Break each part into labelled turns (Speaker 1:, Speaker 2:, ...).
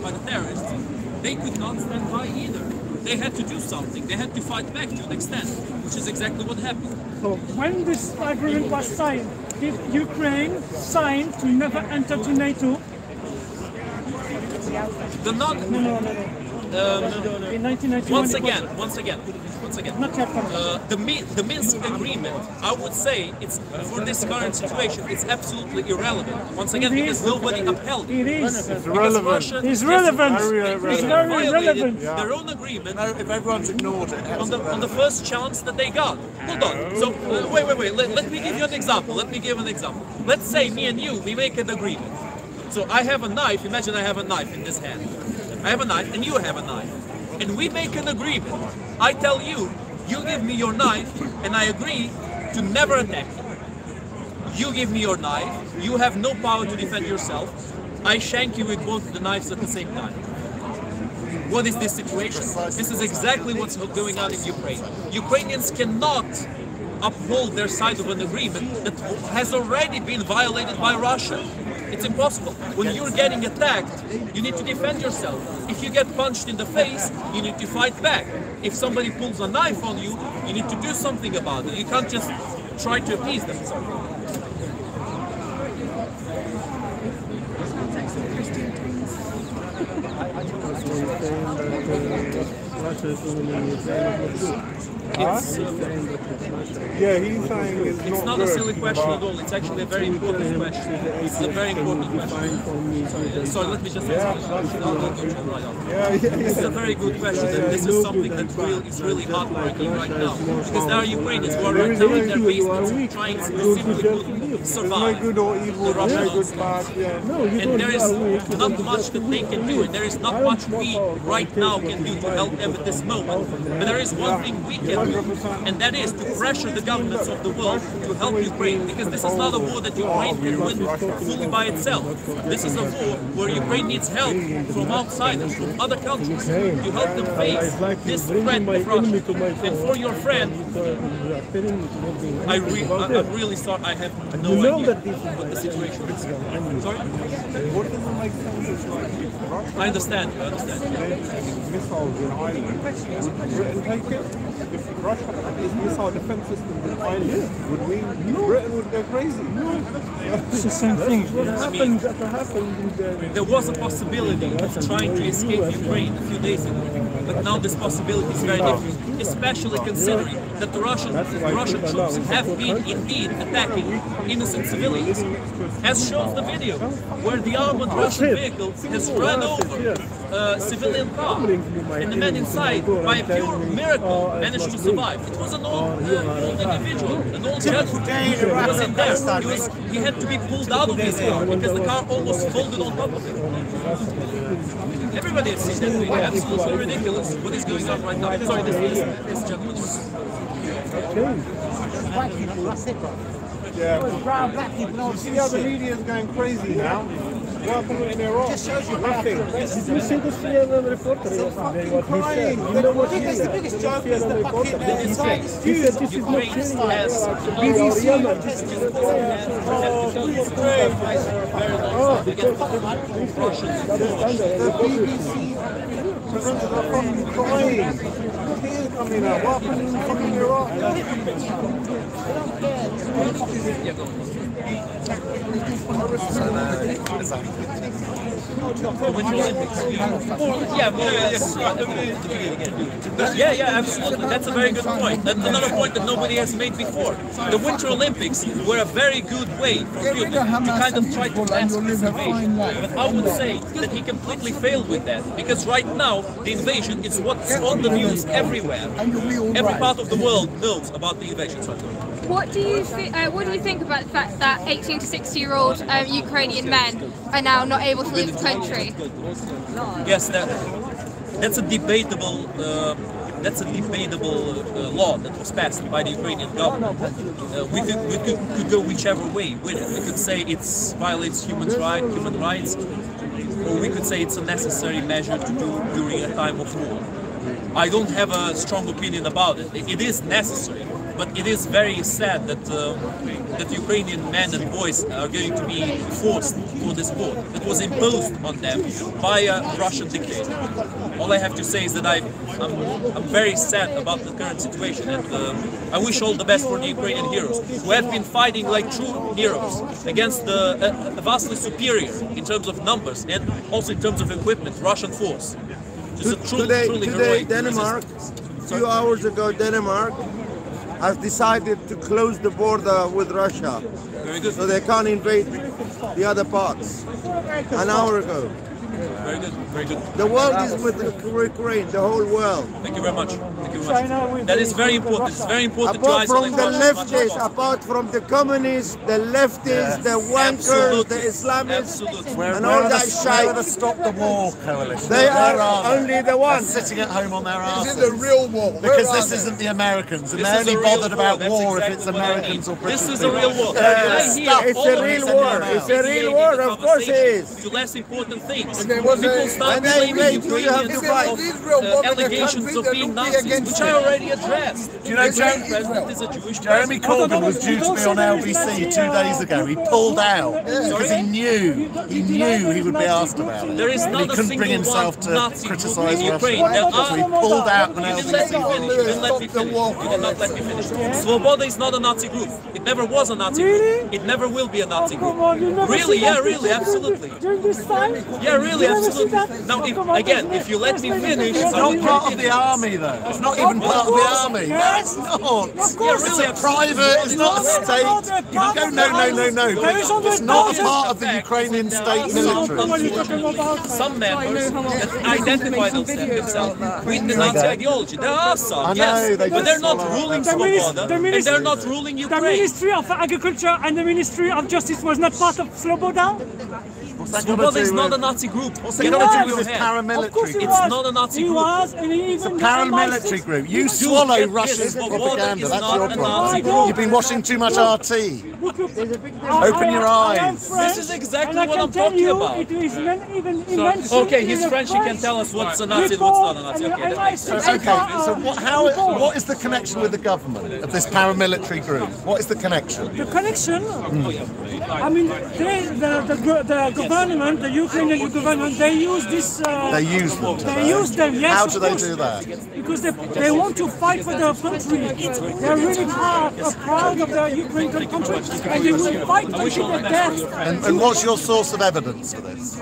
Speaker 1: by the terrorists, they could not stand by either. They had to do something. They had to fight back to an extent, which is exactly what happened.
Speaker 2: So when this agreement was signed, did Ukraine sign to never enter to NATO?
Speaker 1: The non.
Speaker 2: In 1991.
Speaker 1: Once again.
Speaker 2: Not yet.
Speaker 1: The Minsk agreement, I would say, it's for this current situation, it's absolutely irrelevant. Once again, because nobody upheld it.
Speaker 2: It is.
Speaker 3: It's relevant.
Speaker 2: It's relevant.
Speaker 3: It's
Speaker 2: very relevant.
Speaker 1: Their own agreement.
Speaker 3: If everyone's ignored it,
Speaker 1: On the first chance that they got. Hold on. So wait. Let me give you an example. Let's say me and you, we make an agreement. So I have a knife. Imagine I have a knife in this hand. I have a knife and you have a knife. And we make an agreement. I tell you, you give me your knife, and I agree to never attack you. You give me your knife, you have no power to defend yourself. I shank you with both the knives at the same time. What is this situation? This is exactly what's going on in Ukraine. Ukrainians cannot uphold their side of an agreement that has already been violated by Russia. It's impossible. When you're getting attacked, you need to defend yourself. If you get punched in the face, you need to fight back. If somebody pulls a knife on you, you need to do something about it. You can't just try to appease them.
Speaker 3: yeah, he's saying
Speaker 1: It's not a silly question at all. It's actually a very important question. It's a very important question. Sorry, let me just answer this question. I'll go to right on. This is a very good question, and this is something that is really heartbreaking right now. Because there are Ukrainians who are right now in their basements trying to simply to survive the Russian onslaught. And there is not much that they can do, and there is not much we right now can do to help them at this moment. But there is one thing we can do, and that is to pressure the governments of the world to help Ukraine, because this is not a war that Ukraine can win fully by itself. This is a war where Ukraine needs help from outsiders, from other countries, to help them face this threat of Russia. And for your friend, I'm really sorry, I have no idea what the situation is. Sorry? I understand.
Speaker 3: missiles in Ireland. Would Britain take it? If Russia had these missile defense systems in Ireland, would we? Britain would go crazy.
Speaker 2: It's the same thing.
Speaker 1: There was a possibility of trying to escape Ukraine a few days ago, but now this possibility is very different, especially considering that the Russian troops have been indeed attacking innocent civilians, as shows the video, where the armored Russian vehicle has run over a civilian car, and the man inside, by a pure miracle, managed to survive. It was an old individual, an old gentleman who was in there. He had to be pulled out of his car because the car almost folded on top of him. Everybody has seen that video. Absolutely ridiculous what is going on right now. Sorry, this gentleman is...
Speaker 4: White people, that's it, bro.
Speaker 3: Yeah.
Speaker 4: Brown, black people, no,
Speaker 3: See how the media is going crazy now? What happened in Iraq?
Speaker 4: just shows you
Speaker 3: Nothing.
Speaker 2: Did you see the CNN reporter yesterday, what he said? You know what he said?
Speaker 4: the biggest joke is the fucking
Speaker 2: He said this is not
Speaker 1: Ukraine
Speaker 2: true.
Speaker 1: has
Speaker 2: BBC.
Speaker 3: The BBC presenters are fucking crying. Tears coming out. What happened in fucking Iraq? I respect
Speaker 1: Yeah, absolutely. That's a very good point. That's another point that nobody has made before. The Winter Olympics were a very good way for Putin to kind of try to mask this invasion. But I would say that he completely failed with that, because right now the invasion is what's on the news everywhere. Every part of the world knows about the invasion right now.
Speaker 5: What do you think about the fact that 18 to 60-year-old Ukrainian men are now not able to leave the country?
Speaker 1: Yes, that's a debatable law that was passed by the Ukrainian government. We could go whichever way with it. We could say it violates human rights, or we could say it's a necessary measure to do during a time of war. I don't have a strong opinion about it. It is necessary. But it is very sad that that Ukrainian men and boys are going to be forced for this war. It was imposed on them by a Russian dictator. All I have to say is that I'm very sad about the current situation, and I wish all the best for the Ukrainian heroes who have been fighting like true heroes against the vastly superior in terms of numbers and also in terms of equipment Russian force. It's a truly
Speaker 6: Today,
Speaker 1: heroic
Speaker 6: Denmark,
Speaker 1: resistance.
Speaker 6: a few hours ago, Denmark has decided to close the border with Russia,
Speaker 1: Very good.
Speaker 6: so they can't invade the other parts. An hour ago.
Speaker 1: Very good. Very good.
Speaker 6: The world is with Ukraine, the whole world.
Speaker 1: Thank you very much. Thank you very
Speaker 2: China
Speaker 1: much.
Speaker 2: with
Speaker 1: That is
Speaker 2: the-
Speaker 1: very
Speaker 2: with
Speaker 1: important. It's
Speaker 2: Russia.
Speaker 1: very important to
Speaker 6: Apart from
Speaker 1: isolate
Speaker 6: the
Speaker 1: Russia as much as
Speaker 6: leftists,
Speaker 1: possible.
Speaker 6: apart from the communists, the leftists, the wankers,
Speaker 1: Absolutely.
Speaker 6: the Islamists,
Speaker 1: Absolutely.
Speaker 6: and all that
Speaker 7: Where are
Speaker 6: shite.
Speaker 7: the Stop the War coalition?
Speaker 6: They
Speaker 7: Where
Speaker 6: are only the
Speaker 7: They're
Speaker 6: ones.
Speaker 7: sitting at home on their asses.
Speaker 8: This is the real war.
Speaker 7: Because
Speaker 8: Where
Speaker 7: this
Speaker 8: are
Speaker 7: isn't the Americans, and
Speaker 1: This
Speaker 7: they're
Speaker 1: is a
Speaker 7: only
Speaker 1: real
Speaker 7: bothered about
Speaker 1: That's
Speaker 7: war if
Speaker 1: exactly
Speaker 7: it's
Speaker 1: what I
Speaker 7: Americans
Speaker 1: mean.
Speaker 7: or British
Speaker 1: This is a
Speaker 7: people.
Speaker 1: real war.
Speaker 6: It's a real war. It's a real war. Of course it is.
Speaker 1: To less important things.
Speaker 8: And there was
Speaker 1: People
Speaker 8: a-
Speaker 1: start
Speaker 6: when they
Speaker 1: blaming
Speaker 6: invade you, you have
Speaker 1: Ukrainians
Speaker 6: to fight.
Speaker 1: of
Speaker 8: Israel bombing a
Speaker 1: allegations
Speaker 8: country
Speaker 1: of
Speaker 8: that
Speaker 1: being
Speaker 8: would be
Speaker 1: Nazis,
Speaker 8: against
Speaker 1: which I
Speaker 8: them.
Speaker 1: already addressed.
Speaker 7: Do you know
Speaker 1: The German
Speaker 7: Jer-
Speaker 1: president is a Jewish
Speaker 7: Jeremy
Speaker 1: president.
Speaker 7: Corbyn was due to be on LBC 2 days ago. He pulled out because he knew he would be asked about it.
Speaker 1: There is
Speaker 7: And
Speaker 1: not
Speaker 7: he
Speaker 1: a
Speaker 7: couldn't bring
Speaker 1: single
Speaker 7: himself
Speaker 1: one
Speaker 7: to
Speaker 1: Nazi group
Speaker 7: criticise
Speaker 1: in
Speaker 7: Russia.
Speaker 1: Ukraine. There
Speaker 7: So he
Speaker 1: are.
Speaker 7: pulled out on
Speaker 1: You didn't let me
Speaker 7: LBC.
Speaker 1: finish. You didn't let me finish. You did not let me finish. Svoboda is not a Nazi group. It never was a Nazi
Speaker 2: Really?
Speaker 1: group. It never will be a Nazi group.
Speaker 2: Come on, you never
Speaker 1: Really?
Speaker 2: see
Speaker 1: Yeah,
Speaker 2: that
Speaker 1: really,
Speaker 2: during
Speaker 1: absolutely.
Speaker 2: During this time?
Speaker 1: Yeah, really,
Speaker 2: You never see
Speaker 1: absolutely.
Speaker 2: that?
Speaker 1: Now,
Speaker 2: Oh,
Speaker 1: if,
Speaker 2: come on,
Speaker 1: again,
Speaker 2: there's
Speaker 1: if you let me
Speaker 2: there's
Speaker 1: finish,
Speaker 2: there's
Speaker 7: It's not part of the army, though. It's not even part of the army. No, it's not.
Speaker 2: course.
Speaker 7: It's a private. It's not a state. You can go, no.
Speaker 2: There is only
Speaker 7: It's not
Speaker 2: thousands-
Speaker 7: part of the Ukrainian state military.
Speaker 2: What are you talking about?
Speaker 1: some members that identify themselves with the Nazi ideology. There are some,
Speaker 7: I know,
Speaker 1: yes,
Speaker 7: they
Speaker 1: but they're
Speaker 7: just
Speaker 1: not
Speaker 7: follow
Speaker 1: ruling
Speaker 2: The minis-
Speaker 1: Svoboda,
Speaker 2: the minis-
Speaker 1: and they're not ruling
Speaker 2: The
Speaker 1: Ukraine.
Speaker 2: Ministry of Agriculture and the Ministry of Justice was not part of Sloboda?
Speaker 7: What's that got to
Speaker 1: Svoboda
Speaker 7: do
Speaker 1: is not a
Speaker 7: with?
Speaker 1: Nazi group.
Speaker 7: What's
Speaker 1: Get
Speaker 7: it
Speaker 1: out
Speaker 7: got
Speaker 1: of
Speaker 7: to do
Speaker 1: your
Speaker 7: with this
Speaker 1: head.
Speaker 2: Of course
Speaker 7: paramilitary
Speaker 2: he
Speaker 7: group?
Speaker 1: It's
Speaker 2: was.
Speaker 1: not a Nazi
Speaker 2: He
Speaker 1: group.
Speaker 2: was, and even the
Speaker 7: Paramilitary
Speaker 2: MI6
Speaker 7: group. You
Speaker 1: Dude,
Speaker 7: swallow
Speaker 1: get
Speaker 7: Russian
Speaker 1: this. Svoboda
Speaker 7: propaganda.
Speaker 1: is
Speaker 7: That's
Speaker 1: not
Speaker 7: your
Speaker 1: a
Speaker 7: problem.
Speaker 1: Nazi
Speaker 2: group.
Speaker 7: You've been watching too much RT. Open your
Speaker 2: I am
Speaker 7: eyes.
Speaker 2: French,
Speaker 1: This is exactly
Speaker 2: and I
Speaker 1: what
Speaker 2: can
Speaker 1: I'm
Speaker 2: tell
Speaker 1: talking
Speaker 2: you,
Speaker 1: about.
Speaker 2: It is even mentioned
Speaker 1: Okay,
Speaker 2: in
Speaker 1: he's
Speaker 2: the
Speaker 1: French, he can tell us what's a Nazi and
Speaker 2: report
Speaker 1: what's not a Nazi.
Speaker 2: and
Speaker 1: Okay,
Speaker 2: the
Speaker 1: that makes sense.
Speaker 2: MI6
Speaker 7: So what is the connection with the government of this paramilitary group? What is the connection?
Speaker 2: The connection, I mean, the government, the Ukrainian government, they use this.
Speaker 7: They use them. do
Speaker 2: They use them, yes.
Speaker 7: How
Speaker 2: of
Speaker 7: do they
Speaker 2: course.
Speaker 7: do that?
Speaker 2: Because they want to fight for their country. They're really proud of their Ukrainian country, and they will fight until the death.
Speaker 7: And what's your source of evidence for this?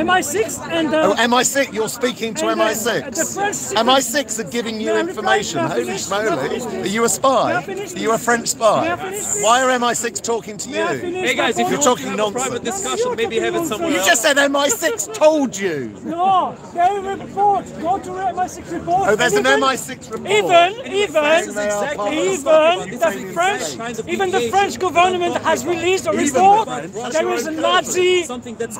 Speaker 2: MI6 and the.
Speaker 7: Oh, MI6, you're speaking to
Speaker 2: And the
Speaker 7: MI6.
Speaker 2: French-
Speaker 7: MI6 are giving you
Speaker 2: May I
Speaker 7: information.
Speaker 2: reply?
Speaker 7: Holy
Speaker 2: May I finish?
Speaker 7: schmoly. Are you a spy?
Speaker 2: May I finish,
Speaker 7: Are you a
Speaker 2: please?
Speaker 7: French spy?
Speaker 2: May I finish, please?
Speaker 7: Why are MI6 talking to
Speaker 2: May I
Speaker 7: you?
Speaker 2: finish
Speaker 1: Hey guys,
Speaker 2: my
Speaker 1: if you
Speaker 7: You're
Speaker 2: point?
Speaker 1: want to
Speaker 7: talking
Speaker 1: have a
Speaker 7: nonsense.
Speaker 1: private
Speaker 2: No,
Speaker 1: discussion,
Speaker 2: you're
Speaker 1: maybe have it
Speaker 2: talking
Speaker 1: somewhere
Speaker 7: You
Speaker 1: else.
Speaker 7: just said MI6 told you.
Speaker 2: No, they report. Go to MI6 report.
Speaker 7: Oh, there's an
Speaker 2: And
Speaker 7: MI6 report.
Speaker 2: Even the French government has released a report. There is a Nazi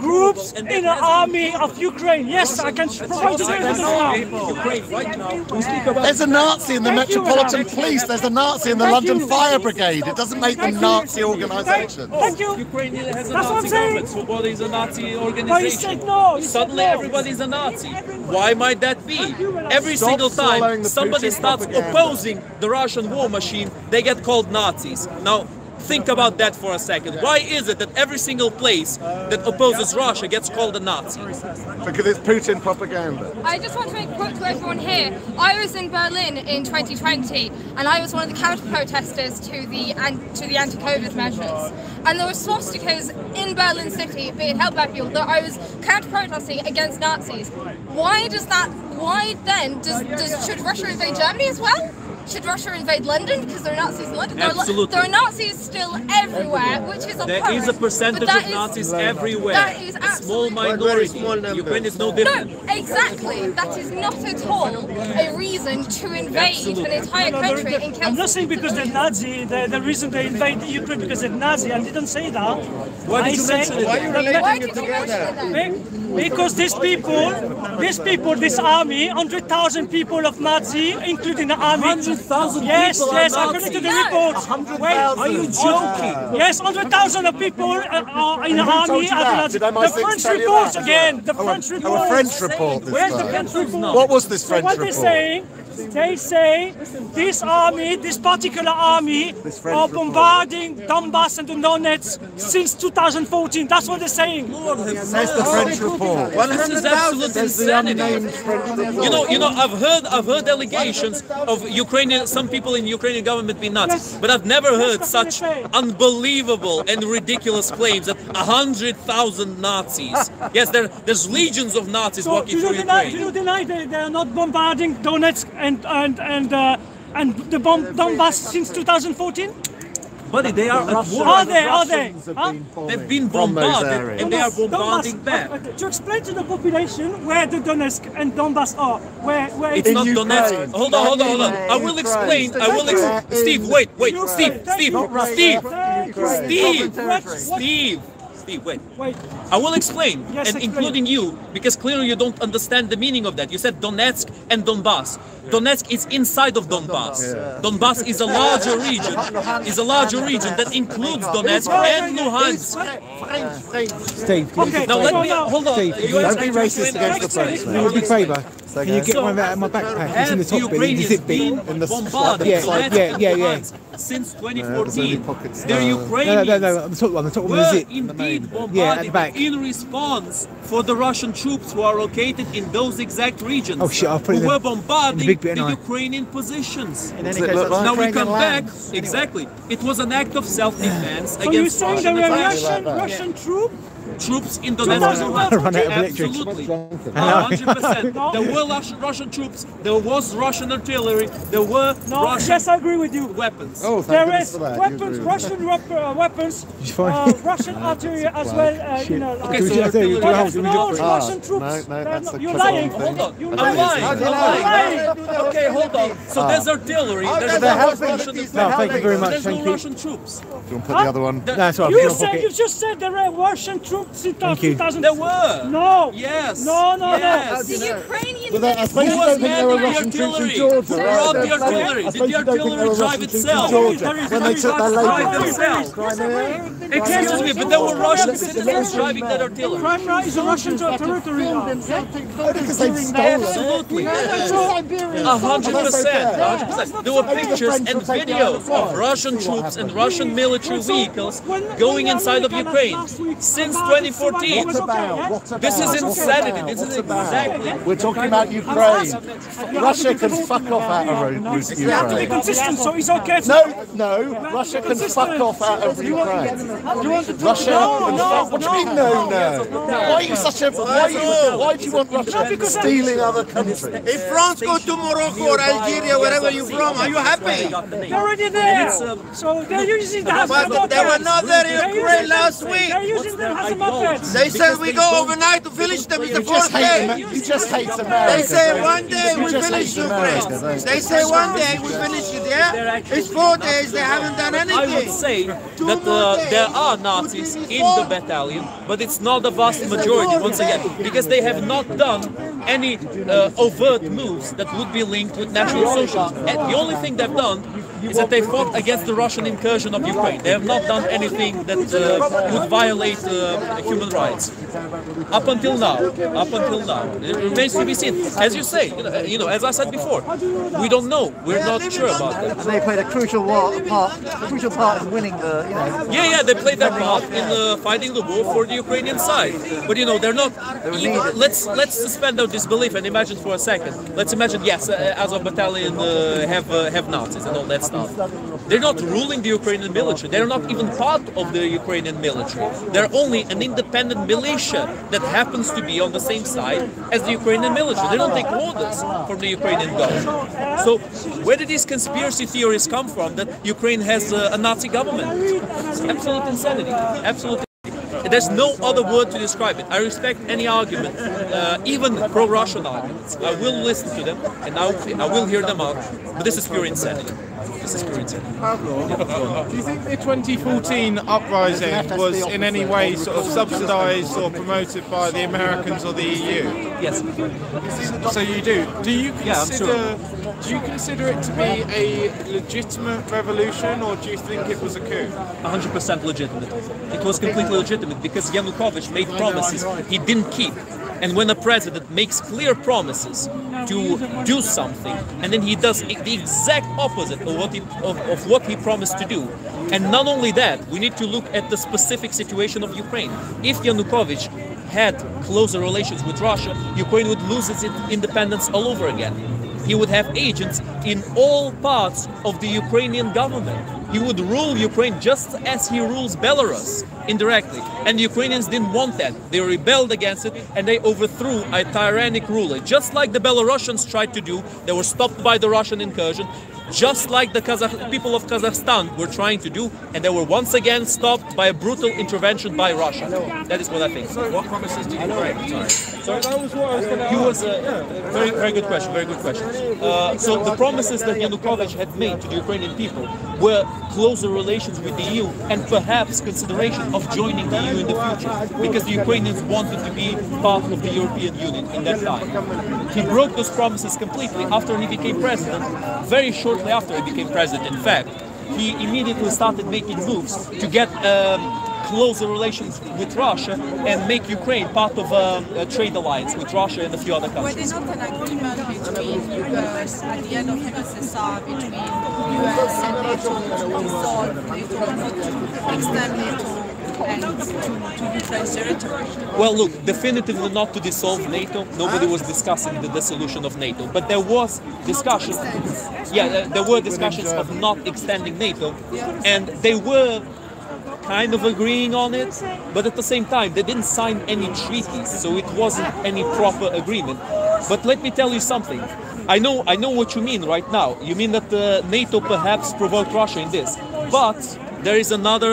Speaker 2: groups in the army of Ukraine. Yes, I can provide you the evidence now.
Speaker 1: Ukraine right now. We speak about
Speaker 7: There's a Nazi in the
Speaker 2: Thank you,
Speaker 7: Metropolitan
Speaker 2: Madam.
Speaker 7: Police. There's a Nazi in the
Speaker 2: Thank
Speaker 7: London
Speaker 2: you.
Speaker 7: Fire Brigade. It doesn't make them Nazi organisations.
Speaker 2: Thank you.
Speaker 1: Ukraine has a
Speaker 2: That's what I'm
Speaker 1: Nazi
Speaker 2: saying.
Speaker 1: government. Svoboda is a Nazi
Speaker 2: But he
Speaker 1: organization.
Speaker 2: said no. He said
Speaker 1: Suddenly
Speaker 2: no.
Speaker 1: everybody's a Nazi. Why might that be? Every
Speaker 7: Stop
Speaker 1: single
Speaker 7: swallowing
Speaker 1: time
Speaker 7: the
Speaker 1: somebody
Speaker 7: Putin
Speaker 1: starts
Speaker 7: propaganda.
Speaker 1: opposing the Russian war machine, they get called Nazis. Now, think about that for a second. Why is it that every single place that opposes Russia gets called a Nazi?
Speaker 7: Because it's Putin propaganda.
Speaker 5: I just want to make a point to everyone here. I was in Berlin in 2020, and I was one of the counter-protesters to the anti-COVID measures. And there were swastikas in Berlin City being held by people that I was counter-protesting against Nazis. Why then should Russia invade Germany as well? Should Russia invade London because there are Nazis in London?
Speaker 1: Absolutely.
Speaker 5: There are Nazis still everywhere, which is
Speaker 1: There is a percentage of Nazis everywhere.
Speaker 5: That is
Speaker 1: A small
Speaker 5: absolutely
Speaker 1: minority.
Speaker 6: small number.
Speaker 1: Ukraine is no
Speaker 5: No,
Speaker 1: different.
Speaker 5: exactly. That is not at all a reason to invade an entire country and kill.
Speaker 2: I'm not saying because they're Nazi, the reason they invade Ukraine because they're Nazi. I didn't say that.
Speaker 1: Why did
Speaker 2: I
Speaker 1: you
Speaker 2: said-
Speaker 1: mention it?
Speaker 6: Why are you
Speaker 5: Why
Speaker 6: relating
Speaker 5: did
Speaker 6: it
Speaker 5: you mention
Speaker 6: together?
Speaker 5: that?
Speaker 2: Because this army, 100,000 people of Nazi, including the army.
Speaker 1: 100,000
Speaker 2: Yes,
Speaker 1: people are
Speaker 2: yes, according to the
Speaker 5: Nazis.
Speaker 2: reports.
Speaker 7: 100,000.
Speaker 2: Are you joking? Yes, 100,000 of people are in the
Speaker 7: who told
Speaker 2: army.
Speaker 7: you that?
Speaker 2: are the
Speaker 7: Did
Speaker 2: Nazis.
Speaker 7: MI6
Speaker 2: The French
Speaker 7: tell you
Speaker 2: reports
Speaker 7: that?
Speaker 2: again. The
Speaker 7: Oh,
Speaker 2: French
Speaker 7: a
Speaker 2: reports.
Speaker 7: French report this
Speaker 2: Where's the
Speaker 7: time.
Speaker 2: French report?
Speaker 7: What was this
Speaker 2: So
Speaker 7: French
Speaker 2: what they're
Speaker 7: report?
Speaker 2: saying, They say this army, this particular army, are bombarding Donbass and Donetsk since 2014. That's what they're saying.
Speaker 7: Says the French report.
Speaker 1: This is absolute insanity. You know, I've heard allegations of Ukrainian, some people in Ukrainian government being Nazis, but I've never heard such unbelievable and ridiculous claims that 100,000 Nazis. Yes, there's legions of Nazis walking through Ukraine.
Speaker 2: Do you deny they are not bombarding Donetsk and the Donbass since 2014?
Speaker 1: Buddy, they are at war.
Speaker 2: Are they?
Speaker 1: They've been bombarded and they are bombarding back.
Speaker 2: To explain to the population where the Donetsk and Donbass are, where
Speaker 1: it's not Donetsk. Hold on. I will explain. Steve, wait. Steve, wait. I will explain,
Speaker 2: Yes,
Speaker 1: and
Speaker 2: explain.
Speaker 1: including you, because clearly you don't understand the meaning of that. You said Donetsk and Donbass. Donetsk is inside of Donbass. Donbass is a larger region. That includes Donetsk and Luhansk.
Speaker 8: Steve, can you
Speaker 1: Now let me hold on.
Speaker 8: Steve,
Speaker 1: You
Speaker 8: don't be
Speaker 1: have to
Speaker 8: racist
Speaker 1: explain
Speaker 8: against the
Speaker 1: that.
Speaker 8: French, man. A big favour. Can you get one out of my backpack? It's in the top bit, in the zip bit.
Speaker 1: Bombarded
Speaker 8: Yeah.
Speaker 1: since 2014. They're Ukrainians.
Speaker 8: No, I'm the top one, the
Speaker 1: Were
Speaker 8: zip.
Speaker 1: indeed
Speaker 8: Yeah, at the
Speaker 1: bombarded
Speaker 8: back.
Speaker 1: in response for the Russian troops who are located in those exact regions.
Speaker 8: Oh shit, I'll put it
Speaker 1: who
Speaker 8: in
Speaker 1: were
Speaker 8: the
Speaker 1: bombarding
Speaker 8: big bit,
Speaker 1: the
Speaker 8: ain't I?
Speaker 1: Ukrainian positions.
Speaker 4: In any case, that's
Speaker 1: Now we
Speaker 4: Ukrainian
Speaker 1: come back.
Speaker 4: land.
Speaker 1: Exactly. It was an act of self-defense
Speaker 2: So you're
Speaker 1: against
Speaker 2: saying
Speaker 1: Russian
Speaker 2: there were
Speaker 1: aggression.
Speaker 2: Russian troops
Speaker 1: In Donetsk and Luhansk.
Speaker 8: Run out of electric.
Speaker 1: Absolutely. 100%. There were Russian troops, there was Russian artillery, there were Russian
Speaker 2: Yes, I agree with you.
Speaker 1: weapons.
Speaker 7: Oh, thank
Speaker 2: There
Speaker 7: goodness
Speaker 2: is
Speaker 7: for that.
Speaker 2: weapons, Russian weapons, Russian artillery as well.
Speaker 1: Okay,
Speaker 8: Do
Speaker 1: so
Speaker 8: we do a hold?
Speaker 2: No, Russian troops.
Speaker 7: No, that's a
Speaker 2: You're
Speaker 7: couple
Speaker 2: lying.
Speaker 7: of
Speaker 1: Hold on.
Speaker 2: You're
Speaker 1: I'm lying.
Speaker 2: lying.
Speaker 1: Okay, hold on. So there's artillery. There's
Speaker 7: there
Speaker 1: no
Speaker 7: has been-
Speaker 1: Russian.
Speaker 8: No, thank you very much.
Speaker 1: There's
Speaker 8: Thank
Speaker 1: no
Speaker 8: you.
Speaker 1: Russian troops.
Speaker 7: Do you want to put the other one?
Speaker 8: No, that's all right.
Speaker 2: You
Speaker 8: I'll
Speaker 2: said
Speaker 8: pocket.
Speaker 2: you just said there were Russian troops in
Speaker 8: Thank you.
Speaker 2: 2000.
Speaker 1: There were.
Speaker 2: No.
Speaker 1: Yes.
Speaker 2: No.
Speaker 1: Yes.
Speaker 5: The Ukrainian
Speaker 7: I suppose
Speaker 1: Who
Speaker 7: you
Speaker 1: was
Speaker 7: don't think there were
Speaker 1: manning the
Speaker 7: Russian troops in
Speaker 1: artillery?
Speaker 7: Georgia,
Speaker 1: Who
Speaker 7: right?
Speaker 1: brought the
Speaker 7: I suppose
Speaker 1: artillery?
Speaker 7: you
Speaker 1: Did
Speaker 7: don't
Speaker 1: the
Speaker 7: think there
Speaker 1: artillery
Speaker 7: were
Speaker 1: drive
Speaker 7: Russian troops in
Speaker 1: itself?
Speaker 7: Georgia when they took their
Speaker 1: Drive
Speaker 7: labor.
Speaker 1: themselves. Excuse me, but there were Russian citizens driving that artillery.
Speaker 2: Crimea is a Russian territory now.
Speaker 7: Because they stole it.
Speaker 1: Absolutely. 100%. There were pictures and videos of Russian troops and Russian military vehicles going inside of Ukraine since 2014. This is insanity. This is exactly.
Speaker 7: We're talking about Ukraine. Russia can fuck off out of
Speaker 2: You have to be
Speaker 7: Ukraine.
Speaker 2: consistent, so it's okay.
Speaker 7: No, Russia can fuck off out of Ukraine. Russia can fuck. What do you mean no? Why are you such a? Why do you want Russia stealing other countries?
Speaker 6: If France go to Morocco or Algeria, wherever you're from, are you happy?
Speaker 2: They're already there. So they're using the
Speaker 6: But they were not there in Ukraine last week.
Speaker 2: They're using them as a muppets.
Speaker 6: They said we go overnight to finish them. It's the
Speaker 7: You just
Speaker 6: fourth day.
Speaker 7: you just hate America.
Speaker 6: They say
Speaker 7: don't
Speaker 6: one
Speaker 7: you?
Speaker 6: day
Speaker 7: You
Speaker 6: we
Speaker 7: just
Speaker 6: finish
Speaker 7: hate America, don't
Speaker 6: Ukraine.
Speaker 7: you?
Speaker 6: They say one day we finish it, yeah? It's 4 days, they haven't done
Speaker 1: I would
Speaker 6: anything.
Speaker 1: say that there are Nazis in the battalion, but it's not the vast majority, once again, because they have not done any overt moves that would be linked with National Socialism. And the only thing they've done is that they fought against the Russian incursion of Ukraine. They have not done anything that would violate human rights. Up until now, it remains to be seen. As you say, as I said before, we don't know. We're not sure about that.
Speaker 4: And they played a crucial part in winning the,
Speaker 1: Yeah, they played their part in fighting the war for the Ukrainian side. But they're not. Let's suspend our disbelief and imagine for a second. Let's imagine, yes, Azov battalion have Nazis and all that stuff. They're not ruling the Ukrainian military. They're not even part of the Ukrainian military. They're only an independent militia that happens to be on the same side as the Ukrainian military. They don't take orders from the Ukrainian government. So where did these conspiracy theories come from that Ukraine has a Nazi government? It's absolute insanity. Absolutely. There's no other word to describe it. I respect any argument, even pro-Russian arguments. I will listen to them and I will hear them out. But this is pure insanity. This is pure insanity.
Speaker 3: Do you think the 2014 uprising was in any way sort of subsidised or promoted by the Americans or the EU?
Speaker 1: Yes.
Speaker 3: So you do. Do you
Speaker 1: Yeah, I'm
Speaker 3: consider? Do you consider it to be a legitimate revolution, or do you think it was a coup?
Speaker 1: 100% legitimate. It was completely legitimate because Yanukovych made promises he didn't keep. And when a president makes clear promises to do something, and then he does the exact opposite of what he promised to do. And not only that, we need to look at the specific situation of Ukraine. If Yanukovych had closer relations with Russia, Ukraine would lose its independence all over again. He would have agents in all parts of the Ukrainian government. He would rule Ukraine just as he rules Belarus, indirectly. And the Ukrainians didn't want that. They rebelled against it and they overthrew a tyrannic ruler. Just like the Belarusians tried to do, they were stopped by the Russian incursion. Just like the people of Kazakhstan were trying to do, and they were once again stopped by a brutal intervention by Russia. That is what I think.
Speaker 9: So what promises did you break?
Speaker 1: Sorry? That was what I was going to ask. Very, very good question. Very good question. So the promises that Yanukovych had made to the Ukrainian people were closer relations with the EU and perhaps consideration of joining the EU in the future, because the Ukrainians wanted to be part of the European Union in that time. He broke those promises completely after he became president. Very shortly after he became president, in fact, he immediately started making moves to get closer relations with Russia and make Ukraine part of a trade alliance with Russia and a few other countries.
Speaker 10: Were there not an agreement between US at the end of USSR between US and NATO to dissolve NATO, not to extend NATO and to Ukraine's territory?
Speaker 1: Well, look, definitively not to dissolve NATO. Nobody was discussing the dissolution of NATO, but there was discussion. Yeah, there were discussions of not extending NATO, and they were kind of agreeing on it, but at the same time they didn't sign any treaties, so it wasn't any proper agreement. But let me tell you something. I know what you mean right now. You mean that NATO perhaps provoked Russia in this, but there is another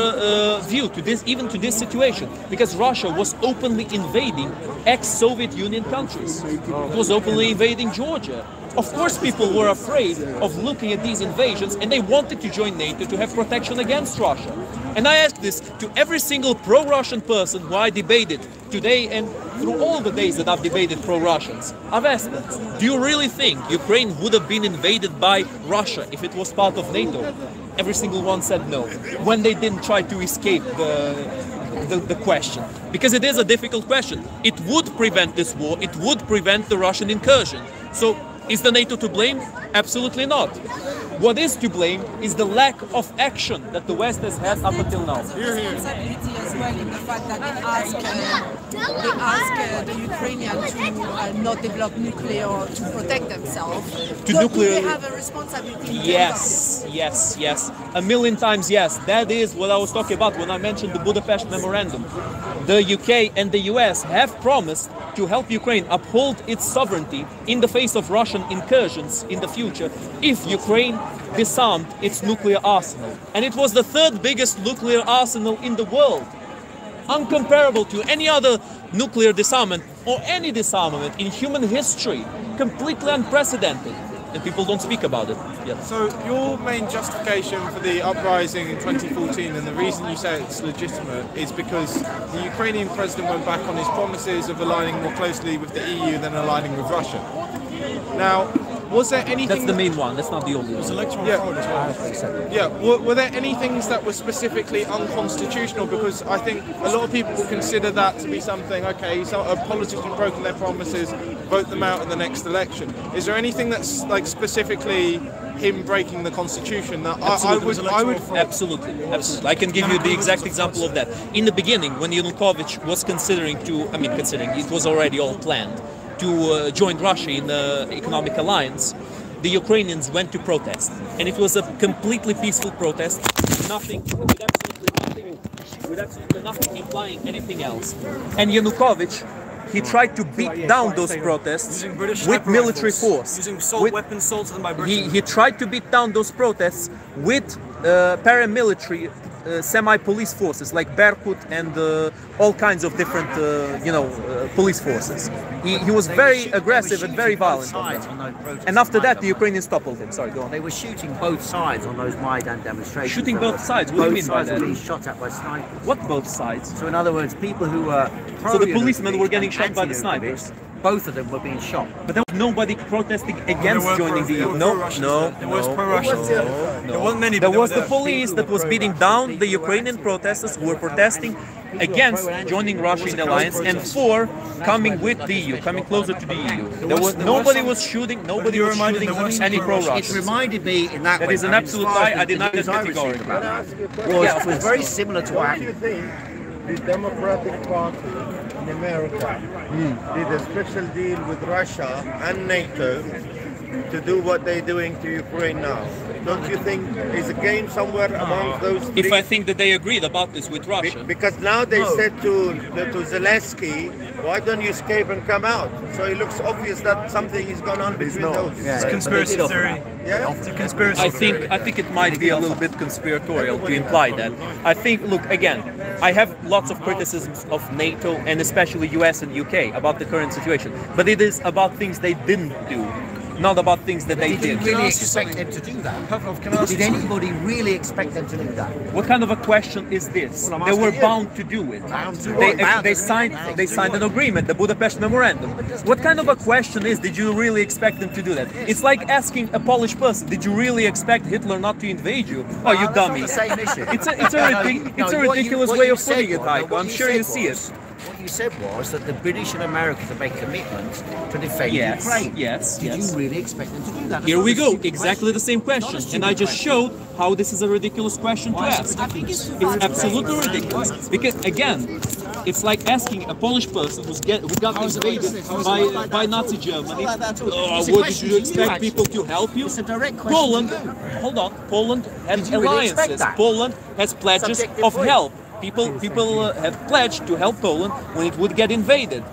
Speaker 1: view to this, even to this situation, because Russia was openly invading ex-Soviet Union countries. It was openly invading Georgia. Of course, people were afraid of looking at these invasions, and they wanted to join NATO to have protection against Russia. And I ask this to every single pro-Russian person who I debated today and through all the days that I've debated pro-Russians. I've asked them, do you really think Ukraine would have been invaded by Russia if it was part of NATO? Every single one said no, when they didn't try to escape the question. Because it is a difficult question. It would prevent this war, it would prevent the Russian incursion. So, is the NATO to blame? Absolutely not. What is to blame is the lack of action that the West has had up until now.
Speaker 10: Responsibility as well in the fact that they ask the Ukrainians to not develop nuclear to protect themselves. Do they have a responsibility?
Speaker 1: Yes. A million times yes. That is what I was talking about when I mentioned the Budapest Memorandum. The UK and the US have promised to help Ukraine uphold its sovereignty in the face of Russian incursions in the future if Ukraine disarmed its nuclear arsenal. And it was the third biggest nuclear arsenal in the world, uncomparable to any other nuclear disarmament or any disarmament in human history, completely unprecedented. And people don't speak about it yet.
Speaker 9: So your main justification for the uprising in 2014 and the reason you say it's legitimate is because the Ukrainian president went back on his promises of aligning more closely with the EU than aligning with Russia. Now, was there anything...
Speaker 1: That's the main one, that's not the only one.
Speaker 9: Were there any things that were specifically unconstitutional? Because I think a lot of people will consider that to be something, okay, so a politician broken their promises, vote them out in the next election. Is there anything that's like specifically him breaking the constitution that I would...
Speaker 1: Absolutely. I can give you the exact example of that. In the beginning, when Yanukovych was it was already all planned to join Russia in the economic alliance, the Ukrainians went to protest. And it was a completely peaceful protest, with absolutely nothing implying anything else. And Yanukovych, he tried to beat down those protests with military force.
Speaker 11: Weapons sold to them by Britain.
Speaker 1: He tried to beat down those protests with paramilitary semi-police forces like Berkut and all kinds of different, police forces. He was very aggressive and very violent. And after that, the Ukrainians toppled him. Sorry, go on.
Speaker 11: They were shooting both sides on those Maidan demonstrations.
Speaker 1: Shooting both sides? What do you mean by that?
Speaker 11: Both sides were being shot at by snipers.
Speaker 1: What both sides?
Speaker 11: So in other words, people who were
Speaker 1: So the policemen were getting shot by the snipers?
Speaker 11: Both of them were being shot.
Speaker 1: But there was nobody protesting against joining the EU. No.
Speaker 11: There was pro-Russians.
Speaker 1: There weren't many. There was the police that was beating down the Ukrainian protesters who were protesting against joining Russia in the alliance, and for coming with the EU, coming closer to the EU. Nobody was shooting any pro-Russians.
Speaker 11: It reminded me in that way.
Speaker 1: That is an absolute lie. I deny that categorically.
Speaker 11: Was very similar to what
Speaker 6: do you think the Democratic Party in America did a special deal with Russia and NATO to do what they're doing to Ukraine now? Don't you think there's a game somewhere among those three?
Speaker 1: If I think that they agreed about this with Russia.
Speaker 6: Because now they said to Zelensky, why don't you escape and come out? So it looks obvious that something is going on between those.
Speaker 8: It's conspiracy theory.
Speaker 6: Yeah?
Speaker 8: It's a conspiracy theory.
Speaker 1: I think it might be a little bit conspiratorial to imply that. I think, look, again, I have lots of criticisms of NATO and especially US and UK about the current situation, but it is about things they didn't do, not about things that they did.
Speaker 11: Did you really expect them to do that?
Speaker 8: Pavlov, can I ask
Speaker 11: Did anybody really expect them to do that?
Speaker 1: What kind of a question is this? They were bound to do it. They signed an agreement, the Budapest Memorandum. What kind of a question is, did you really expect them to do that? It's like asking a Polish person, did you really expect Hitler not to invade you? Oh, you dummy.
Speaker 11: It's not the same issue.
Speaker 1: It's a ridiculous way of putting it, Heiko. I'm sure you see it.
Speaker 11: What you said was that the British and Americans have made commitments to defend Ukraine.
Speaker 1: Yes.
Speaker 11: Did you really expect them to do that?
Speaker 1: Here we go, exactly the same question. And I just showed how this is a ridiculous question to ask. It's absolutely ridiculous. Because, again, it's like asking a Polish person who got invaded by Nazi Germany, what did you expect people to help you? Poland, hold on, Poland has alliances. Poland has pledges of help. People have pledged to help Poland when it would get invaded.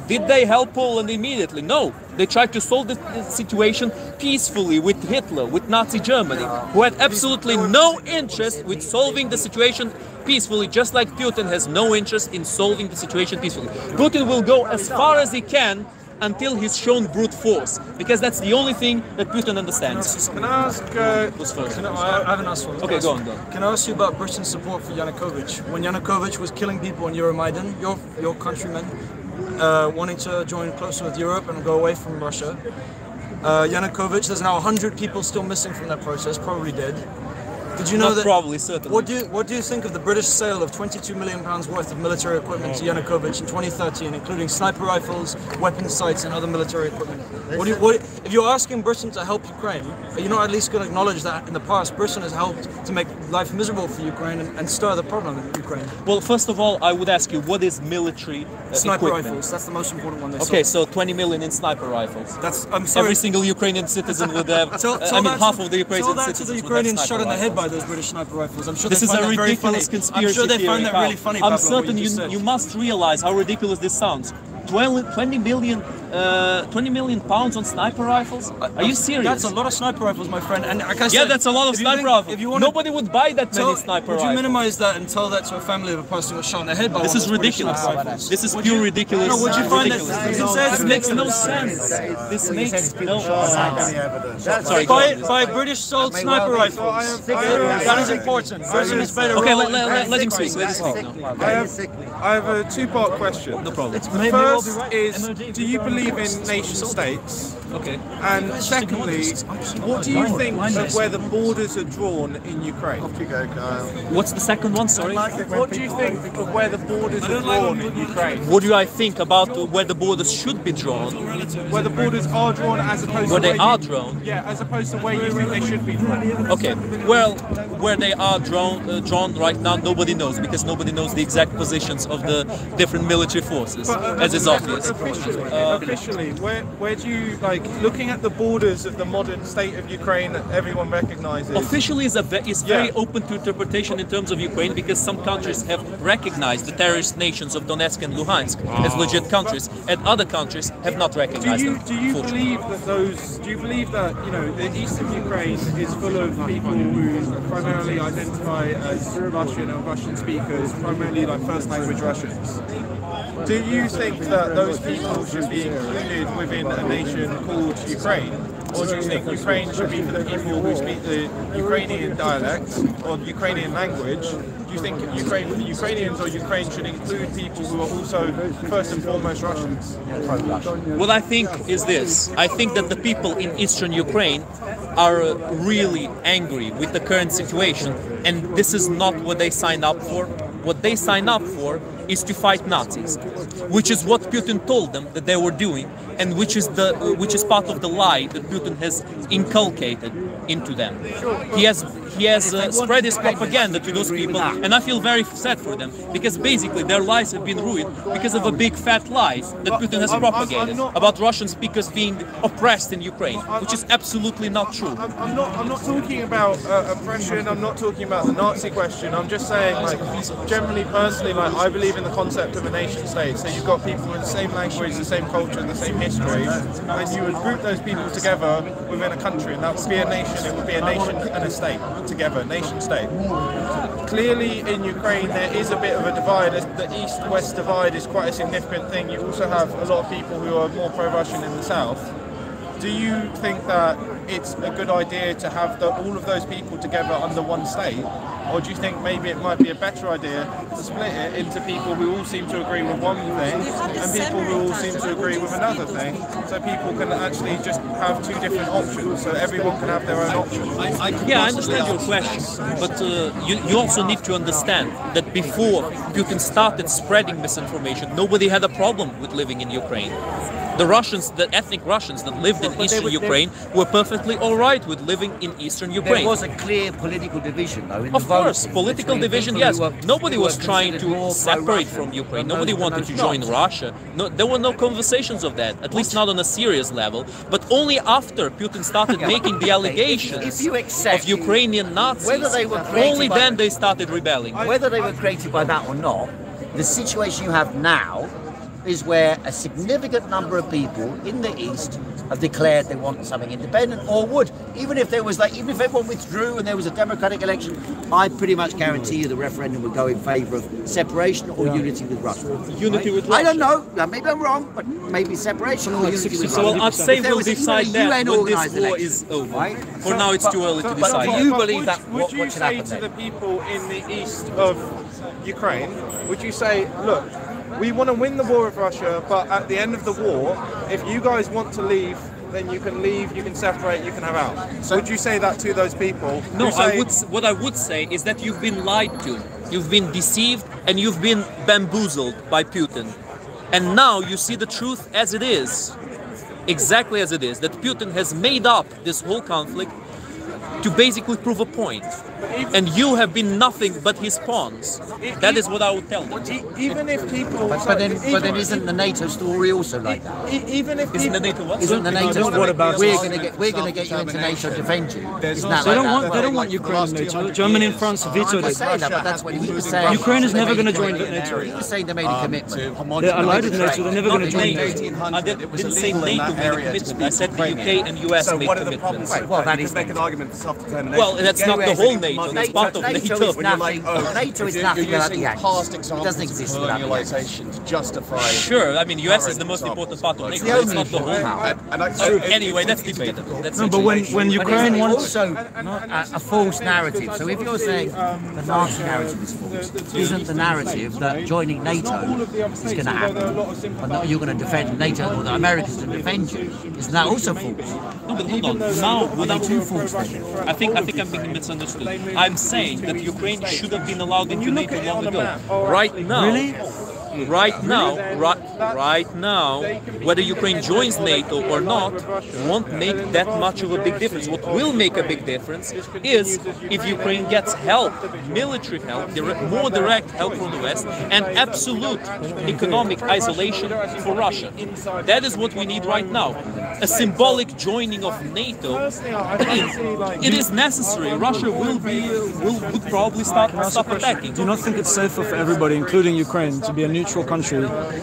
Speaker 1: Did they help Poland immediately? No. They tried to solve the situation peacefully with Hitler, with Nazi Germany, who had absolutely no interest with solving the situation peacefully, just like Putin has no interest in solving the situation peacefully. Putin will go as far as he can until he's shown brute force, because that's the only thing that Putin understands.
Speaker 9: Can I ask...
Speaker 8: I haven't asked one.
Speaker 1: Okay, go on.
Speaker 8: Can I ask you about Britain's support for Yanukovych? When Yanukovych was killing people on Euromaidan, your countrymen wanting to join closer with Europe and go away from Russia, Yanukovych, there's now 100 people still missing from that process, probably dead. Did you know that?
Speaker 1: Probably, certainly.
Speaker 8: What do you think of the British sale of £22 million worth of military equipment to Yanukovych in 2013, including sniper rifles, weapon sights, and other military equipment? If you're asking Britain to help Ukraine, are you not at least going to acknowledge that in the past Britain has helped to make life miserable for Ukraine and stir the problem in Ukraine?
Speaker 1: Well, first of all, I would ask you, what is military
Speaker 8: sniper
Speaker 1: equipment?
Speaker 8: rifles? That's the most important one.
Speaker 1: Okay, so 20 million in sniper rifles.
Speaker 8: I'm sorry.
Speaker 1: Every single Ukrainian citizen would have. Half of the Ukrainian citizens.
Speaker 8: Tell that to the Ukrainians shot in the head by those British sniper rifles. I'm sure
Speaker 1: this is a ridiculous conspiracy.
Speaker 8: I'm sure they find that really funny.
Speaker 1: I'm certain you must realize how ridiculous this sounds. 20 million pounds on sniper rifles? Are you serious?
Speaker 8: That's a lot of sniper rifles, my friend. And like I said,
Speaker 1: yeah, that's a lot of sniper rifles. Nobody would buy that many sniper rifles.
Speaker 8: Would you minimize that and tell that to a family of a person who was shot in the head by
Speaker 1: this is ridiculous. This is pure ridiculous.
Speaker 8: No, would you find that
Speaker 1: this makes no sense? This makes no sense. Sorry,
Speaker 8: by British sold sniper rifles. That is important.
Speaker 1: Okay, let him speak.
Speaker 9: I have a two-part question.
Speaker 1: No problem.
Speaker 9: The first is, do you believe in nation states?
Speaker 1: Okay.
Speaker 9: And secondly, what do you think of where the borders are drawn in Ukraine?
Speaker 1: What's the second one? Sorry.
Speaker 9: What do you think of where the borders are drawn in Ukraine?
Speaker 1: What do I think about where the borders should be drawn?
Speaker 9: Where the borders are drawn as opposed
Speaker 1: where
Speaker 9: to
Speaker 1: they are drawn?
Speaker 9: Yeah, as opposed to where you think they should be drawn.
Speaker 1: Okay. Well, where they are drawn right now, nobody knows, because nobody knows the exact positions of the different military forces, as is obvious.
Speaker 9: Officially, where do you, like, looking at the borders of the modern state of Ukraine that everyone recognizes?
Speaker 1: Officially is very open to interpretation in terms of Ukraine, because some countries have recognized the terrorist nations of Donetsk and Luhansk as legit countries, and other countries have not recognized them.
Speaker 9: Do you believe that the east of Ukraine is full of people who primarily identify as Russian or Russian speakers, primarily like first language Russians? Do you think that those people should be included within a nation called Ukraine? Or do you think Ukraine should be for the people who speak the Ukrainian dialect or the Ukrainian language? Do you think Ukrainians or Ukraine should include people who are also first and foremost Russians?
Speaker 1: What I think is this. I think that the people in eastern Ukraine are really angry with the current situation, and this is not what they signed up for. what they sign up for is to fight Nazis, which is what Putin told them that they were doing, and which is part of the lie that Putin has inculcated into them. He has spread his propaganda to those people, and I feel very sad for them, because basically their lives have been ruined because of a big fat lie that Putin has propagated about Russian speakers being oppressed in Ukraine, which is absolutely not true.
Speaker 9: I'm not talking about oppression. I'm not talking about the Nazi question. I'm just saying, like, generally, personally, like, I believe in the concept of a nation state. So you've got people with the same language, the same culture, the same history, and you would group those people together within a country, and that would be a nation. It would be a nation and a state together, nation state. Clearly, in Ukraine, there is a bit of a divide. The East-West divide is quite a significant thing. You also have a lot of people who are more pro-Russian in the south. Do you think that it's a good idea to have all of those people together under one state? Or do you think maybe it might be a better idea to split it into people who all seem to agree with one thing and people who all seem to agree with another thing, so people can actually just have two different options, so everyone can have their own options?
Speaker 1: Yeah, I understand your question, but you also need to understand that before Putin started spreading misinformation, nobody had a problem with living in Ukraine. The Russians, the ethnic Russians that lived in eastern Ukraine were perfectly all right with living in eastern Ukraine.
Speaker 11: There was a clear political division, though.
Speaker 1: Of course, political division, yes. Nobody was trying to separate from Ukraine. Nobody wanted to join Russia. No, there were no conversations of that, at least not on a serious level. But only after Putin started making the allegations of Ukrainian Nazis, only then they started rebelling.
Speaker 11: Whether they were created by that or not, the situation you have now is where a significant number of people in the East have declared they want something independent, or would, even if everyone withdrew and there was a democratic election, I pretty much guarantee you the referendum would go in favour of separation or unity with Russia.
Speaker 1: Unity with Russia?
Speaker 11: I don't know, maybe I'm wrong, but maybe separation or unity with Russia.
Speaker 1: Well, I'd say we'll decide that when this war is over. Right? For now, it's too early to decide.
Speaker 11: But do you believe that
Speaker 9: Would you say to the people in the east of Ukraine, would you say, look, we want to win the war with Russia, but at the end of the war, if you guys want to leave, then you can leave, you can separate, you can have out. So would you say that to those people?
Speaker 1: No, what I would say is that you've been lied to, you've been deceived, and you've been bamboozled by Putin. And now you see the truth as it is, exactly as it is, that Putin has made up this whole conflict to basically prove a point. And you have been nothing but his pawns. That is what I would tell them.
Speaker 9: Even if people...
Speaker 11: But then isn't the NATO story also like that?
Speaker 9: Even if
Speaker 1: Isn't the NATO what?
Speaker 11: Isn't the NATO story?
Speaker 8: What about
Speaker 11: we're going to get you into NATO to defend you. Isn't that
Speaker 8: They
Speaker 11: like
Speaker 8: don't want Ukraine in NATO. Germany and France vetoed
Speaker 11: I'm
Speaker 8: it.
Speaker 11: saying that, but that's what he was saying.
Speaker 8: Ukraine is never going to join NATO.
Speaker 11: He was saying they made a commitment.
Speaker 8: They're allied with NATO. They're never going to join NATO.
Speaker 1: I didn't say NATO made a commitment. I said the UK and US made commitments.
Speaker 11: Well, that is
Speaker 12: make an argument for self-determination.
Speaker 1: Well, that's not the whole NATO. That's part of NATO.
Speaker 11: NATO is nothing without the action. It doesn't exist without the action.
Speaker 12: Justify.
Speaker 1: Sure, I mean, US is the most important part of NATO. It's not the whole. Anyway, that's debatable.
Speaker 8: No, but when Ukraine wants...
Speaker 11: also a false narrative. So if you're saying the Nazi narrative is false, isn't the narrative that joining NATO is going to happen, and that you're going to defend NATO, or the Americans to defend you? Isn't that also false?
Speaker 1: No, but hold on. Now, without two false, I think I'm being misunderstood. I'm saying that Ukraine should have been allowed into NATO long ago. Right now.
Speaker 8: Really?
Speaker 1: Right now, whether Ukraine joins NATO or not won't make that much of a big difference. What will make a big difference is if Ukraine gets help, military help, more direct help from the West, and absolute economic isolation for Russia. That is what we need right now. A symbolic joining of NATO. It is necessary. Russia would probably stop attacking.
Speaker 8: Do you not think it's safer for everybody, including Ukraine, to be a neutral country?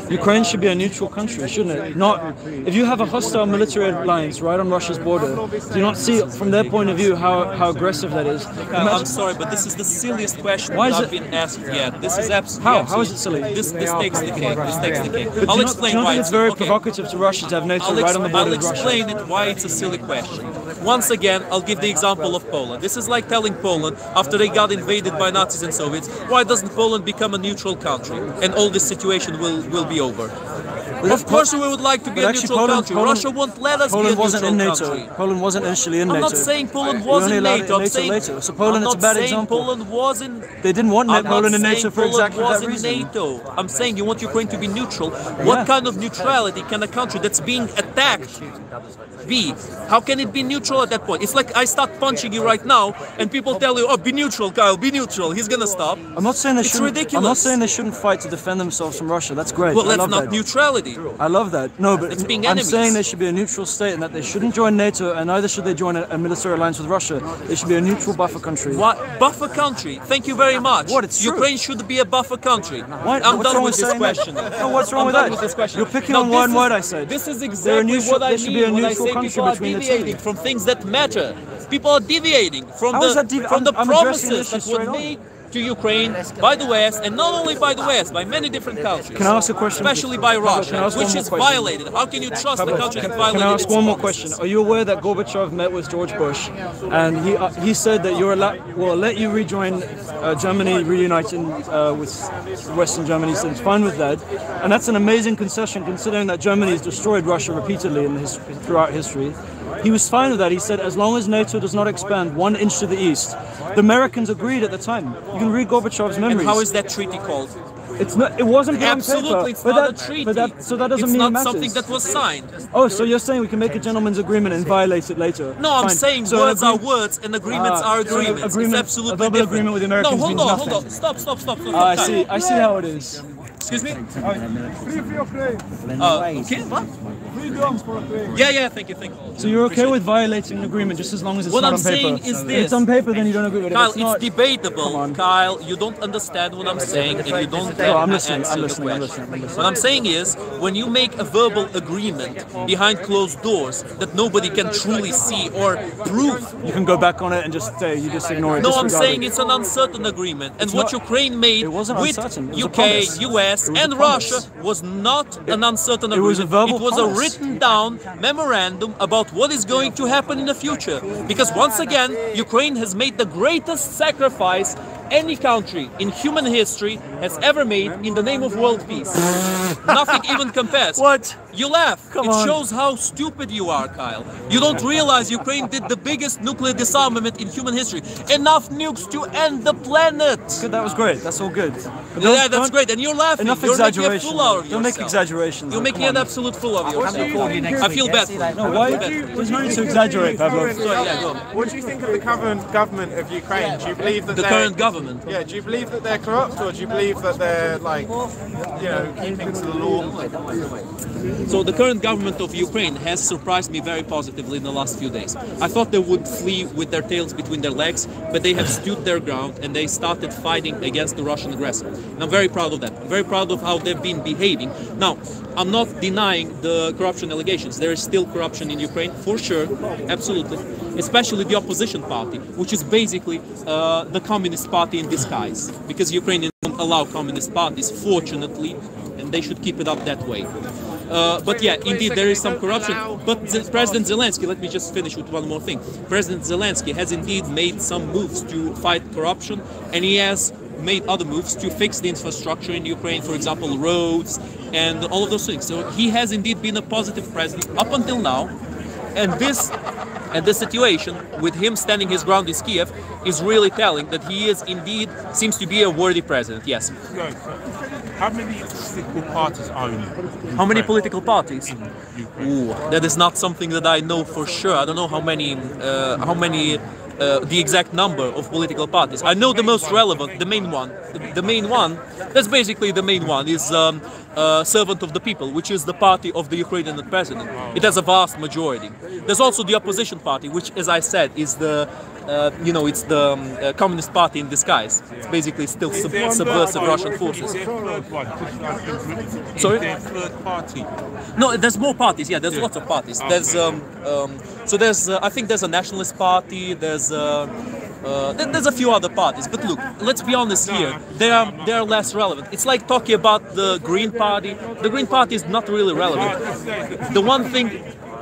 Speaker 8: Ukraine should be a neutral country, shouldn't it? Not if you have a hostile military alliance right on Russia's border. Do you not see, from their point of view, how aggressive that is?
Speaker 1: I'm sorry, but this is the silliest question that I've been asked yet. This is absolutely
Speaker 8: how is it silly?
Speaker 1: This takes the cake. This takes the cake.
Speaker 8: But
Speaker 1: I'll explain why.
Speaker 8: It's very provocative to Russia to have NATO right on the border of Russia.
Speaker 1: I'll explain it why it's a silly question. Once again, I'll give the example of Poland. This is like telling Poland, after they got invaded by Nazis and Soviets, why doesn't Poland become a neutral country? And all this situation will be over. Of course, we would like to be a neutral country. Russia won't let us be a neutral country.
Speaker 8: Poland wasn't initially in NATO.
Speaker 1: I'm not saying Poland was in NATO. I'm saying
Speaker 8: later. So Poland is a bad example.
Speaker 1: Poland was in.
Speaker 8: They didn't want Poland in NATO for exactly that reason.
Speaker 1: NATO. I'm saying you want Ukraine to be neutral. What kind of neutrality can a country that's being attacked be? How can it be neutral at that point? It's like I start punching you right now, and people tell you, "Oh, be neutral, Kyle. Be neutral." He's gonna stop.
Speaker 8: I'm not saying they
Speaker 1: it's
Speaker 8: shouldn't.
Speaker 1: ridiculous.
Speaker 8: I'm not saying they shouldn't fight to defend themselves from Russia. That's great.
Speaker 1: Well,
Speaker 8: I
Speaker 1: that's
Speaker 8: love
Speaker 1: not
Speaker 8: that.
Speaker 1: neutrality.
Speaker 8: I love that. No, but
Speaker 1: it's being
Speaker 8: I'm
Speaker 1: enemies.
Speaker 8: saying they should be a neutral state and that they shouldn't join NATO, and neither should they join a military alliance with Russia. They should be a neutral buffer country.
Speaker 1: What buffer country? Thank you very much.
Speaker 8: What? It's true.
Speaker 1: Ukraine should be a buffer country.
Speaker 8: Why?
Speaker 1: I'm
Speaker 8: What's
Speaker 1: done
Speaker 8: wrong
Speaker 1: with this
Speaker 8: saying
Speaker 1: question.
Speaker 8: that? No, what's wrong with
Speaker 1: done
Speaker 8: that?
Speaker 1: With this question.
Speaker 8: You're picking
Speaker 1: No,
Speaker 8: on one word I said.
Speaker 1: This is exactly what I
Speaker 8: there should be a
Speaker 1: mean when I
Speaker 8: neutral
Speaker 1: say
Speaker 8: country
Speaker 1: people are
Speaker 8: between the two.
Speaker 1: deviating from things that matter. People are deviating from
Speaker 8: How is that
Speaker 1: from the
Speaker 8: I'm addressing
Speaker 1: promises
Speaker 8: this
Speaker 1: that were
Speaker 8: straight on.
Speaker 1: made to Ukraine by the West, and not only by the West, by many different countries.
Speaker 8: Can I ask a question?
Speaker 1: Especially by Russia,
Speaker 8: Can I ask
Speaker 1: which
Speaker 8: one
Speaker 1: is
Speaker 8: more question?
Speaker 1: violated. How can you trust a country that violated
Speaker 8: Can I ask
Speaker 1: its
Speaker 8: one more
Speaker 1: promises?
Speaker 8: question? Are you aware that Gorbachev met with George Bush, and he said that we'll let you rejoin Germany, reuniting with Western Germany? So he's fine with that, and that's an amazing concession considering that Germany has destroyed Russia repeatedly throughout history. He was fine with that. He said, as long as NATO does not expand 1 inch to the east. The Americans agreed at the time. You can read Gorbachev's memories.
Speaker 1: And how is that treaty called?
Speaker 8: It's not. It wasn't put on
Speaker 1: Absolutely,
Speaker 8: paper.
Speaker 1: it's
Speaker 8: but
Speaker 1: not
Speaker 8: that,
Speaker 1: a treaty.
Speaker 8: But that, so that doesn't
Speaker 1: it's
Speaker 8: mean
Speaker 1: not
Speaker 8: it matters.
Speaker 1: something that was signed.
Speaker 8: Oh, so you're saying we can make a gentleman's agreement and violate it later?
Speaker 1: No, I'm
Speaker 8: Fine.
Speaker 1: saying
Speaker 8: So
Speaker 1: words are words and agreements are agreements. It's absolutely
Speaker 8: a verbal
Speaker 1: different.
Speaker 8: agreement with the Americans
Speaker 1: no,
Speaker 8: means
Speaker 1: hold
Speaker 8: nothing.
Speaker 1: on. Stop.
Speaker 8: I see. I see how it is.
Speaker 1: Excuse me?
Speaker 3: Free.
Speaker 1: Okay, what?
Speaker 3: Freedoms for Ukraine.
Speaker 1: Yeah, thank you.
Speaker 8: So you're okay with violating an agreement just as long as it's
Speaker 1: What
Speaker 8: not
Speaker 1: I'm
Speaker 8: on paper?
Speaker 1: saying is
Speaker 8: If
Speaker 1: this.
Speaker 8: it's on paper, then you don't agree with it.
Speaker 1: Kyle,
Speaker 8: If it's not,
Speaker 1: debatable. Kyle, you don't understand what I'm saying and you don't
Speaker 8: No, I'm
Speaker 1: answer
Speaker 8: listening. I'm
Speaker 1: the
Speaker 8: listening.
Speaker 1: question. What I'm saying is, when you make a verbal agreement behind closed doors that nobody can truly see or prove,
Speaker 8: you can go back on it and just say you just ignore it.
Speaker 1: no, I'm
Speaker 8: disregard
Speaker 1: saying
Speaker 8: it.
Speaker 1: it's an uncertain agreement. And
Speaker 8: It's
Speaker 1: what
Speaker 8: not-
Speaker 1: Ukraine made
Speaker 8: it wasn't
Speaker 1: with
Speaker 8: uncertain, it was a
Speaker 1: UK,
Speaker 8: promise.
Speaker 1: US,
Speaker 8: It was a
Speaker 1: and
Speaker 8: promise.
Speaker 1: Russia was not an uncertain
Speaker 8: it
Speaker 1: agreement.
Speaker 8: was a verbal
Speaker 1: It was
Speaker 8: promise.
Speaker 1: a written down memorandum about what is going to happen in the future. Because once again, Ukraine has made the greatest sacrifice any country in human history has ever made in the name of world peace. Nothing even compares.
Speaker 8: What?
Speaker 1: You laugh.
Speaker 8: Come
Speaker 1: it
Speaker 8: on.
Speaker 1: shows how stupid you are, Kyle. You don't realize Ukraine did the biggest nuclear disarmament in human history. Enough nukes to end the planet.
Speaker 8: Good, that was great. That's all good. But
Speaker 1: Yeah, that's great. And you're laughing.
Speaker 8: Enough
Speaker 1: You're making a
Speaker 8: exaggeration.
Speaker 1: fool out of
Speaker 8: Don't make
Speaker 1: yourself.
Speaker 8: exaggerations.
Speaker 1: You're making an absolute fool of yourself. I feel bad for you.
Speaker 8: No, why? There's no need to exaggerate, Pavlov.
Speaker 1: Sorry, yeah, go on.
Speaker 9: What do you think of the current government of Ukraine? Do you believe that
Speaker 1: The current government.
Speaker 9: Yeah, do you believe that they're corrupt, or do you believe that they're like, keeping to the law?
Speaker 1: So the current government of Ukraine has surprised me very positively in the last few days. I thought they would flee with their tails between their legs, but they have stood their ground and they started fighting against the Russian aggressor. And I'm very proud of that. I'm very proud of how they've been behaving. Now, I'm not denying the corruption allegations. There is still corruption in Ukraine, for sure, absolutely. Especially the opposition party, which is basically the communist party in disguise. Because Ukrainians don't allow communist parties, fortunately, and they should keep it up that way. But yeah, indeed, there is some corruption. But President Zelensky, let me just finish with one more thing. President Zelensky has indeed made some moves to fight corruption, and he has made other moves to fix the infrastructure in Ukraine, for example, roads and all of those things. So he has indeed been a positive president up until now. And this situation with him standing his ground in Kiev is really telling that he is indeed seems to be a worthy president. Yes.
Speaker 12: How many political parties are in Ukraine?
Speaker 1: How many political parties? Ooh, that is not something that I know for sure. I don't know how many the exact number of political parties. I know the most relevant, the main one. The main one, that's basically the main one, is Servant of the People, which is the party of the Ukrainian president. It has a vast majority. There's also the opposition party, which, as I said, is the it's the Communist Party in disguise. It's basically still subversive Russian forces. Sorry?
Speaker 12: Third party.
Speaker 1: No, there's more parties. Yeah, there's lots of parties. There's I think there's a nationalist party. There's a few other parties. But look, let's be honest here. They are less relevant. It's like talking about the Green Party. The Green Party is not really relevant. The one thing.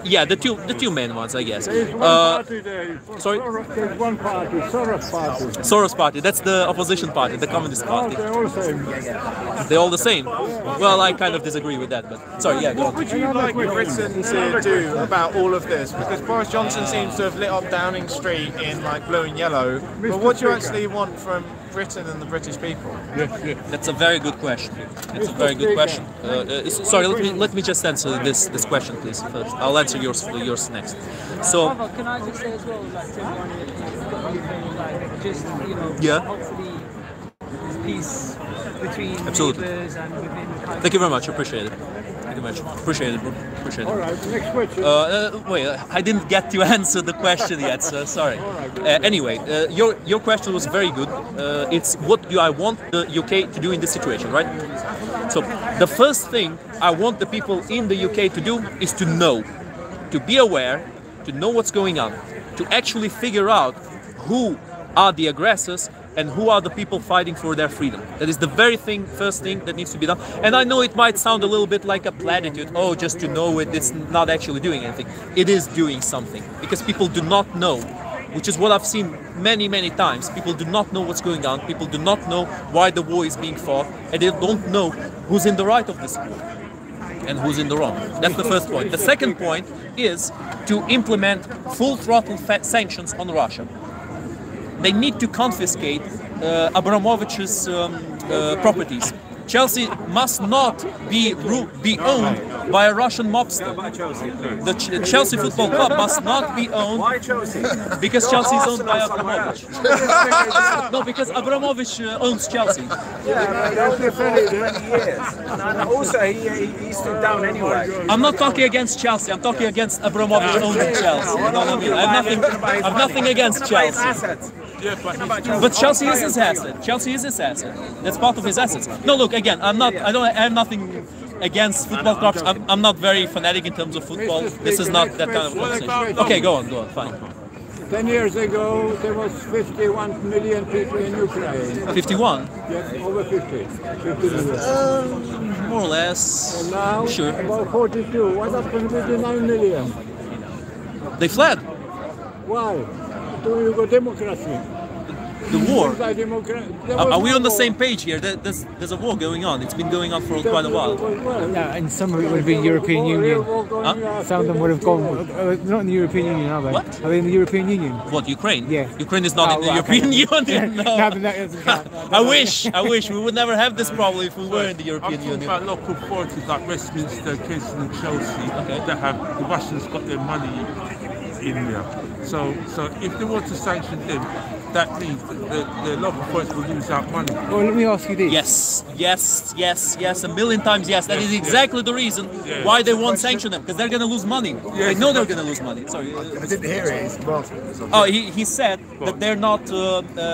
Speaker 1: Yeah, the two main ones, I guess.
Speaker 13: There's one party there.
Speaker 1: Sorry?
Speaker 13: There's one party, Soros party.
Speaker 1: Soros party, that's the opposition party, the Communist Party.
Speaker 13: They're all the same.
Speaker 1: They're all the same. Well, I kind of disagree with that, but sorry, yeah, go
Speaker 9: What
Speaker 1: on.
Speaker 9: would you like Britain to do about all of this? Because Boris Johnson seems to have lit up Downing Street in like blue and yellow. But what do you actually want from Britain and the British people?
Speaker 1: That's a very good question. It's a very good question. Sorry, let me just answer this question, please. First, I'll answer yours next. So,
Speaker 2: Can I just say as well, like to everyone Ukraine, like just hopefully peace between neighbours and within the country.
Speaker 1: Thank you very much. Appreciate it. Thank you very much. Appreciate it, bro. Appreciate it.
Speaker 13: All right, next question.
Speaker 1: Wait, I didn't get to answer the question yet, so sorry. Anyway, your question was very good. It's what do I want the UK to do in this situation, right? So the first thing I want the people in the UK to do is to know, to be aware, to know what's going on, to actually figure out who are the aggressors and who are the people fighting for their freedom. That is the very first thing that needs to be done. And I know it might sound a little bit like a platitude, oh, just to know it, it's not actually doing anything. It is doing something, because people do not know, which is what I've seen many, many times. People do not know what's going on, people do not know why the war is being fought, and they don't know who's in the right of this war and who's in the wrong. That's the first point. The second point is to implement full throttle sanctions on Russia. They need to confiscate Abramovich's properties. Chelsea must not be owned by a Russian mobster. The Chelsea Football Club must not be owned.
Speaker 14: Why Chelsea?
Speaker 1: Because Chelsea is owned by Abramovich. No, because Abramovich owns Chelsea.
Speaker 14: Yeah, they've been friendly 20 years. And also, he stood down anyway.
Speaker 1: I'm not talking against Chelsea. I'm talking against Abramovich owning Chelsea. You know what I mean? I have nothing against Chelsea. But Chelsea is his asset. Chelsea is his asset. That's part of his assets. No, look, again, I have nothing against football clubs. I'm not very fanatic in terms of football. This is not that kind of conversation. Okay, go on, fine.
Speaker 13: 10 years ago, there was 51 million people in Ukraine.
Speaker 1: 51?
Speaker 13: Yes, over 50. 50 million.
Speaker 1: More or less.
Speaker 13: And now,
Speaker 1: sure.
Speaker 13: About 42. What happened with the 9 million?
Speaker 1: They fled.
Speaker 13: Why? Do you go democracy?
Speaker 1: The war. Are we on the
Speaker 13: war.
Speaker 1: same page here? There's a war going on. It's been going on for quite a while.
Speaker 15: Yeah, and some of it would have been European Union.
Speaker 1: Huh?
Speaker 15: Some of them would have gone. Not in the European Union, are they?
Speaker 1: What?
Speaker 15: Are they in the European Union?
Speaker 1: What, Ukraine?
Speaker 15: Yeah.
Speaker 1: Ukraine is not in the European Union. No.
Speaker 15: No, that doesn't count.
Speaker 1: I wish we would never have this problem if we were in the European Union.
Speaker 12: I'm talking about local authorities like Westminster, Kensington, and Chelsea that have the Russians got their money in there. So if they want to sanction them, that means the local authorities will lose out money.
Speaker 15: Well, let me ask you this.
Speaker 1: Yes, a million times yes. That is exactly the reason why they won't sanction them, because they're going to lose money. They know they're going to lose money. Sorry.
Speaker 7: I didn't hear it.
Speaker 1: Oh, he said that they're not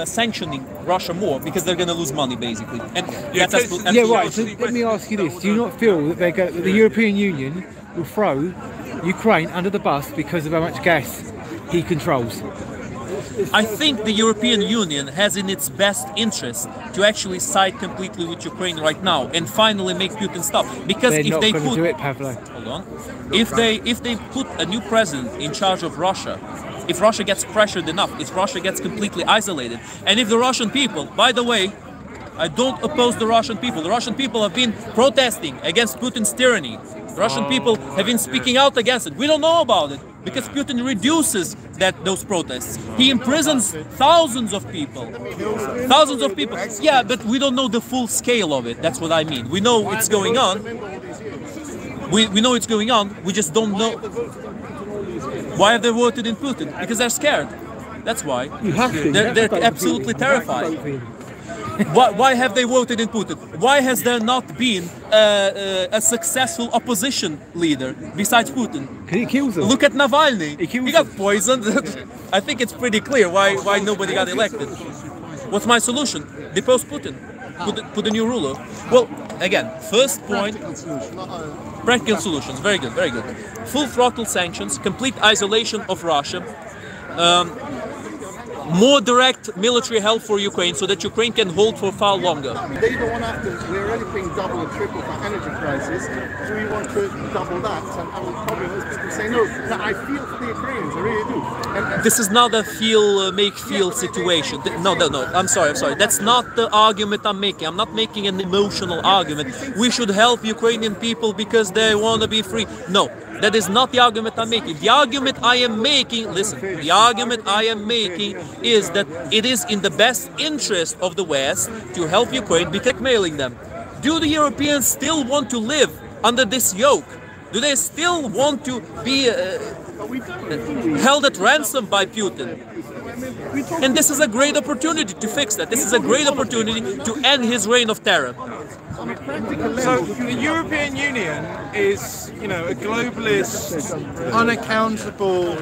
Speaker 1: sanctioning Russia more because they're going to lose money, basically. And that's
Speaker 15: right. So let me ask you this: do you not feel that the European Union will throw Ukraine under the bus because of how much gas he controls?
Speaker 1: I think the European Union has in its best interest to actually side completely with Ukraine right now and finally make Putin stop. Because
Speaker 15: They're
Speaker 1: if
Speaker 15: not
Speaker 1: they
Speaker 15: going
Speaker 1: put,
Speaker 15: to do it, Pavlov.
Speaker 1: Hold on, if they put a new president in charge of Russia, if Russia gets pressured enough, if Russia gets completely isolated, and if the Russian people, by the way, I don't oppose the Russian people. The Russian people have been protesting against Putin's tyranny. The Russian people have been speaking out against it. We don't know about it because Putin reduces those protests. He imprisons thousands of people. Thousands of people. Yeah, but we don't know the full scale of it. That's what I mean. We know it's going on. We know it's going on. We just don't know. Why have they voted in Putin? Because they're scared. That's why. They're absolutely terrified. Why have they voted in Putin? Why has there not been a successful opposition leader besides Putin?
Speaker 15: He kills them.
Speaker 1: Look at Navalny. He got poisoned. I think it's pretty clear why nobody got elected. What's my solution? Depose Putin. Put a new ruler. Well, again, first point, practical solutions. Very good, very good. Full throttle sanctions, complete isolation of Russia. more direct military help for Ukraine so that Ukraine can hold for far longer.
Speaker 7: They don't want to have to, we're already paying double and triple for energy crisis. Do we want to double that? And probably most people say no. But I feel for the Ukrainians, I really do. And
Speaker 1: this is not a make-feel situation. No, I'm sorry. That's not the argument I'm making. I'm not making an emotional argument. We should help Ukrainian people because they want to be free. No. That is not the argument I'm making. The argument I am making, listen, the argument I am making is that it is in the best interest of the West to help Ukraine by blackmailing them. Do the Europeans still want to live under this yoke? Do they still want to be held at ransom by Putin? And this is a great opportunity to fix that. This is a great opportunity to end his reign of terror.
Speaker 9: So the European Union is, you know, a globalist, unaccountable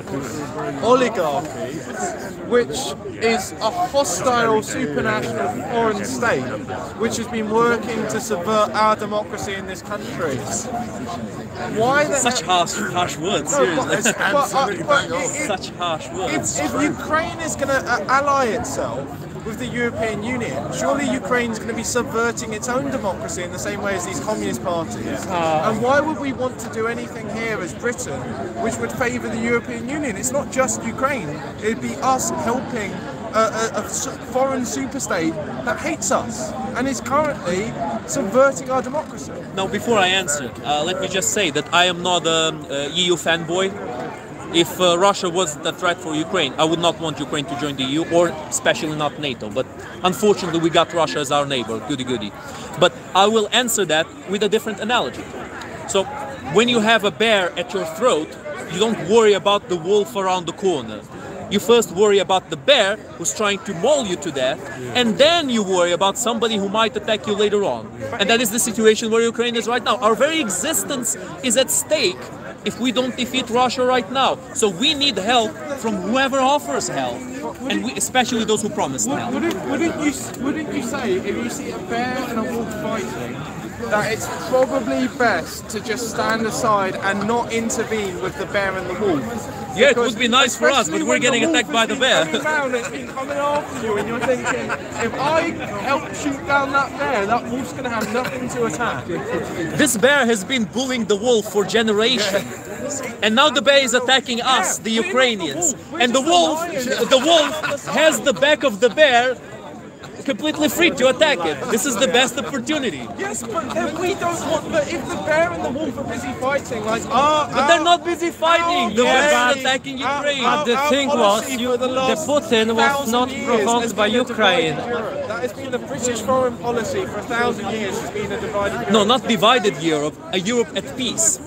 Speaker 9: oligarchy, which is a hostile supranational foreign state, which has been working to subvert our democracy in this country. Why
Speaker 1: such harsh words? Seriously, such harsh words.
Speaker 9: If Ukraine is going to ally itself with the European Union, surely Ukraine is going to be subverting its own democracy in the same way as these communist parties. And why would we want to do anything here as Britain which would favour the European Union? It's not just Ukraine, it'd be us helping a foreign superstate that hates us and is currently subverting our democracy.
Speaker 1: Now, before I answer, let me just say that I am not an EU fanboy. If Russia was the threat for Ukraine, I would not want Ukraine to join the EU, or especially not NATO. But unfortunately, we got Russia as our neighbor, goody. But I will answer that with a different analogy. So, when you have a bear at your throat, you don't worry about the wolf around the corner. You first worry about the bear who's trying to maul you to death, and then you worry about somebody who might attack you later on. And that is the situation where Ukraine is right now. Our very existence is at stake if we don't defeat Russia right now. So we need help from whoever offers help, and especially those who promise help.
Speaker 9: Wouldn't you say, if you see a bear and a wolf fighting, that it's probably best to just stand aside and not intervene with the bear and the wolf?
Speaker 1: Yeah, it would be nice for us, but we're getting attacked by the bear.
Speaker 9: It's been coming after you, and you're thinking, if I help shoot down that bear, that wolf's going to have nothing to attack.
Speaker 1: This bear has been bullying the wolf for generations. And now the bear is attacking us, the Ukrainians. And the wolf has the back of the bear completely free to attack it. This is the best opportunity.
Speaker 9: Yes, but then we don't want. But if the bear and the wolf are busy fighting, like
Speaker 1: but they're not busy fighting. The bear is attacking Ukraine.
Speaker 16: But the thing was, the Putin was not provoked by Ukraine.
Speaker 9: That has been the British foreign policy for 1,000 years. Has been a divided Europe.
Speaker 1: No, not divided Europe. A Europe at peace.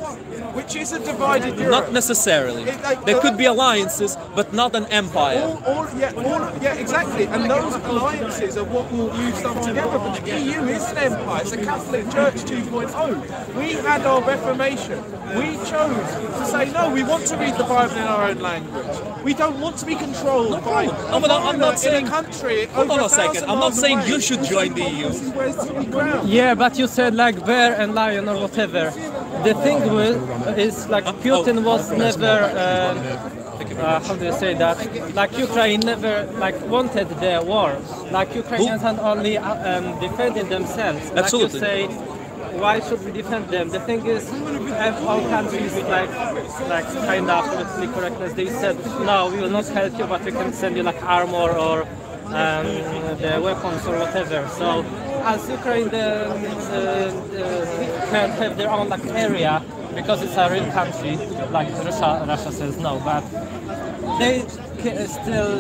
Speaker 9: Which is a divided Europe.
Speaker 1: Not necessarily. There could be alliances, but not an empire.
Speaker 9: Yeah, exactly. And those alliances are what will move stuff together. But the EU is an empire. It's a Catholic Church 2.0. We had our Reformation. We chose to say, no, we want to read the Bible in our own language. We don't want to be controlled by
Speaker 1: I'm not saying,
Speaker 9: a country.
Speaker 1: Hold on a second. I'm not saying you should join the EU.
Speaker 16: Yeah, but you said like bear and lion or whatever. The thing is like Putin was never. How do you say that? Like Ukraine never wanted the war. Like Ukrainians had only defended themselves.
Speaker 1: Absolutely.
Speaker 16: Like you say, why should we defend them? The thing is, all countries with like kind of politically correctness, they said, no, we will not help you, but we can send you like armor or the weapons or whatever. So as Ukraine can have their own like area, because it's a real country, like Russia says no, but they still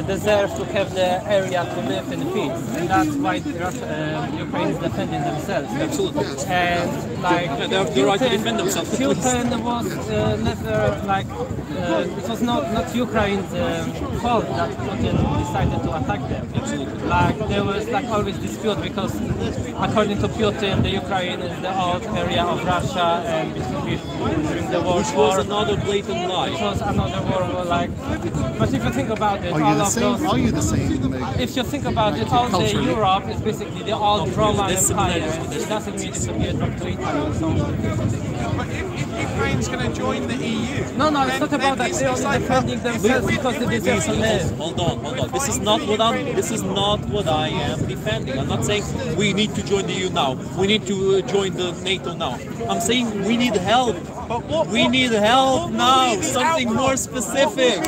Speaker 16: deserve to have the area to live in peace, and that's why Ukraine is defending themselves.
Speaker 1: Absolutely.
Speaker 16: And like
Speaker 1: they have the right to defend themselves.
Speaker 16: Putin was never like it was not Ukraine's fault that Putin decided to attack them.
Speaker 1: Absolutely.
Speaker 16: Like there was like always dispute because according to Putin, the Ukraine is the old area of Russia, and during the World War,
Speaker 1: was another blatant lie.
Speaker 16: It was another war, like. But if you think about it, all of those.
Speaker 7: Are you the same?
Speaker 16: If you think about it, all the Europe is basically the old Roman Empire. It doesn't mean it to be a drop to Italy or something.
Speaker 9: But if Ukraine's going to join the EU,
Speaker 16: no, it's not about that. They're only defending themselves because they deserve to live.
Speaker 1: Hold on. This is not what I am defending. I'm not saying we need to join the EU now. We need to join the NATO now. I'm saying we need help. We need help now. Something more specific.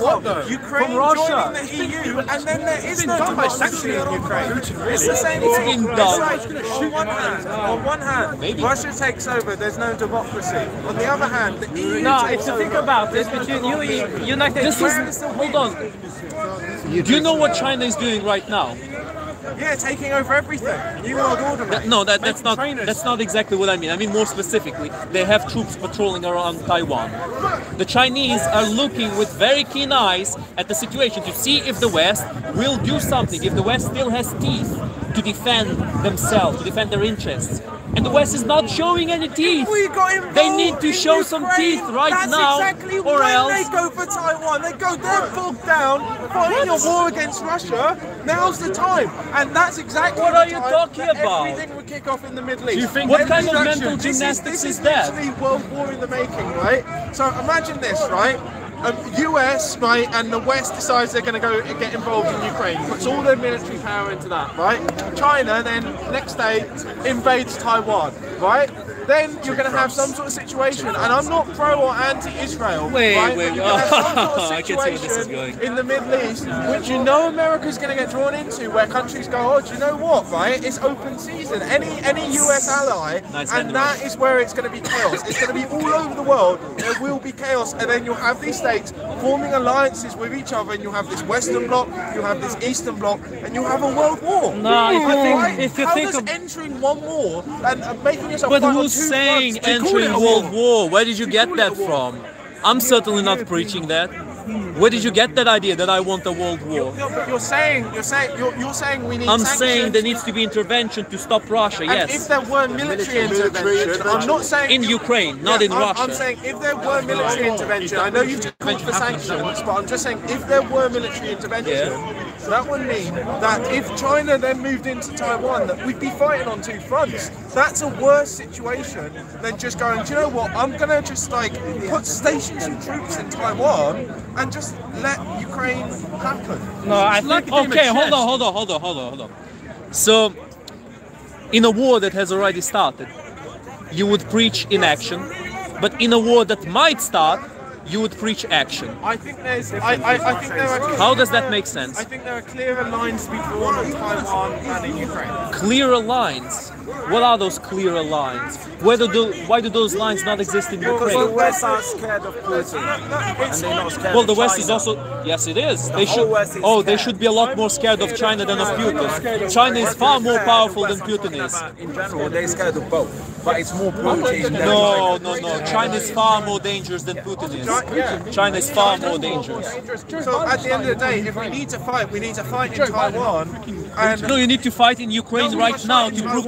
Speaker 9: What though? Ukraine joining the EU, and then there is no democracy in Ukraine. It's the same thing. On one hand, Russia takes over. There's no democracy. On the other hand, the EU.
Speaker 16: No, if you think about it, between United States.
Speaker 1: Hold on. Do you know what China is doing right now?
Speaker 9: Yeah, taking over everything. New World Order.
Speaker 1: That's not exactly what I mean. I mean more specifically, they have troops patrolling around Taiwan. The Chinese are looking with very keen eyes at the situation to see if the West will do something, if the West still has teeth to defend themselves, to defend their interests. And the West is not showing any teeth. They need to show some teeth right now,
Speaker 9: exactly
Speaker 1: or else
Speaker 9: they go for Taiwan. They're bogged down fighting a war against Russia. Now's the time, and that's exactly
Speaker 1: what are you talking about?
Speaker 9: Everything would kick off in the Middle East.
Speaker 1: Do you think what kind of mental gymnastics is that?
Speaker 9: This is literally World War in the making, right? So imagine this, right? US, right, and the West decides they're going to go and get involved in Ukraine, puts all their military power into that, right? China then, next day, invades Taiwan, right? Then you're going to have some sort of situation, and I'm not pro or anti-Israel, right?
Speaker 1: Wait.
Speaker 9: You're going to have some sort of situation in the Middle East, which you know America's going to get drawn into, where countries go, oh, do you know what, right? It's open season. Any US ally, and that is where it's going to be chaos. It's going to be all over the world. There will be chaos, and then you'll have these states forming alliances with each other, and you have this Western bloc, you have this Eastern bloc, and you have a world war.
Speaker 16: No, if you
Speaker 9: How
Speaker 16: think
Speaker 9: does entering one war and making yourself
Speaker 1: But
Speaker 9: fight on
Speaker 1: who's
Speaker 9: two
Speaker 1: saying
Speaker 9: fronts,
Speaker 1: entering World War? Where did you get that from? I'm certainly not preaching that. Where did you get that idea that I want a world war?
Speaker 9: You're saying we need.
Speaker 1: I'm
Speaker 9: sanctions.
Speaker 1: saying there needs to be intervention to stop Russia.
Speaker 9: And
Speaker 1: yes.
Speaker 9: if there were military intervention, I'm not saying
Speaker 1: in Ukraine, not in Russia.
Speaker 9: I'm saying if there were military intervention, I know you've called for sanctions, but I'm just saying if there were military intervention, that would mean that if China then moved into Taiwan, that we'd be fighting on two fronts. That's a worse situation than just going, do you know what, I'm going to just station some troops in Taiwan and just let Ukraine happen.
Speaker 16: No, I think...
Speaker 1: Okay, hold on. So, in a war that has already started, you would preach inaction, but in a war that might start, you would preach action.
Speaker 9: I think there are.
Speaker 1: How does that make sense?
Speaker 9: I think there are clearer lines to be drawn in Taiwan and in Ukraine.
Speaker 1: Clearer lines? What are those clearer lines? Why do those lines not exist in Ukraine?
Speaker 14: Because the West are scared of Putin, and they're not scared
Speaker 1: well, the
Speaker 14: of
Speaker 1: West
Speaker 14: China.
Speaker 1: is also... Yes, it is.
Speaker 14: The whole West is scared.
Speaker 1: They should be a lot more scared of China than of Putin. China is far more powerful than Putin is.
Speaker 14: In general, they're scared of both. But it's more Putin than...
Speaker 1: No. China is far more dangerous than Putin is. China is far more dangerous.
Speaker 9: So at the end of the day, if we need to fight, we need to fight in Taiwan. And
Speaker 1: no, you need to fight in Ukraine right now to prove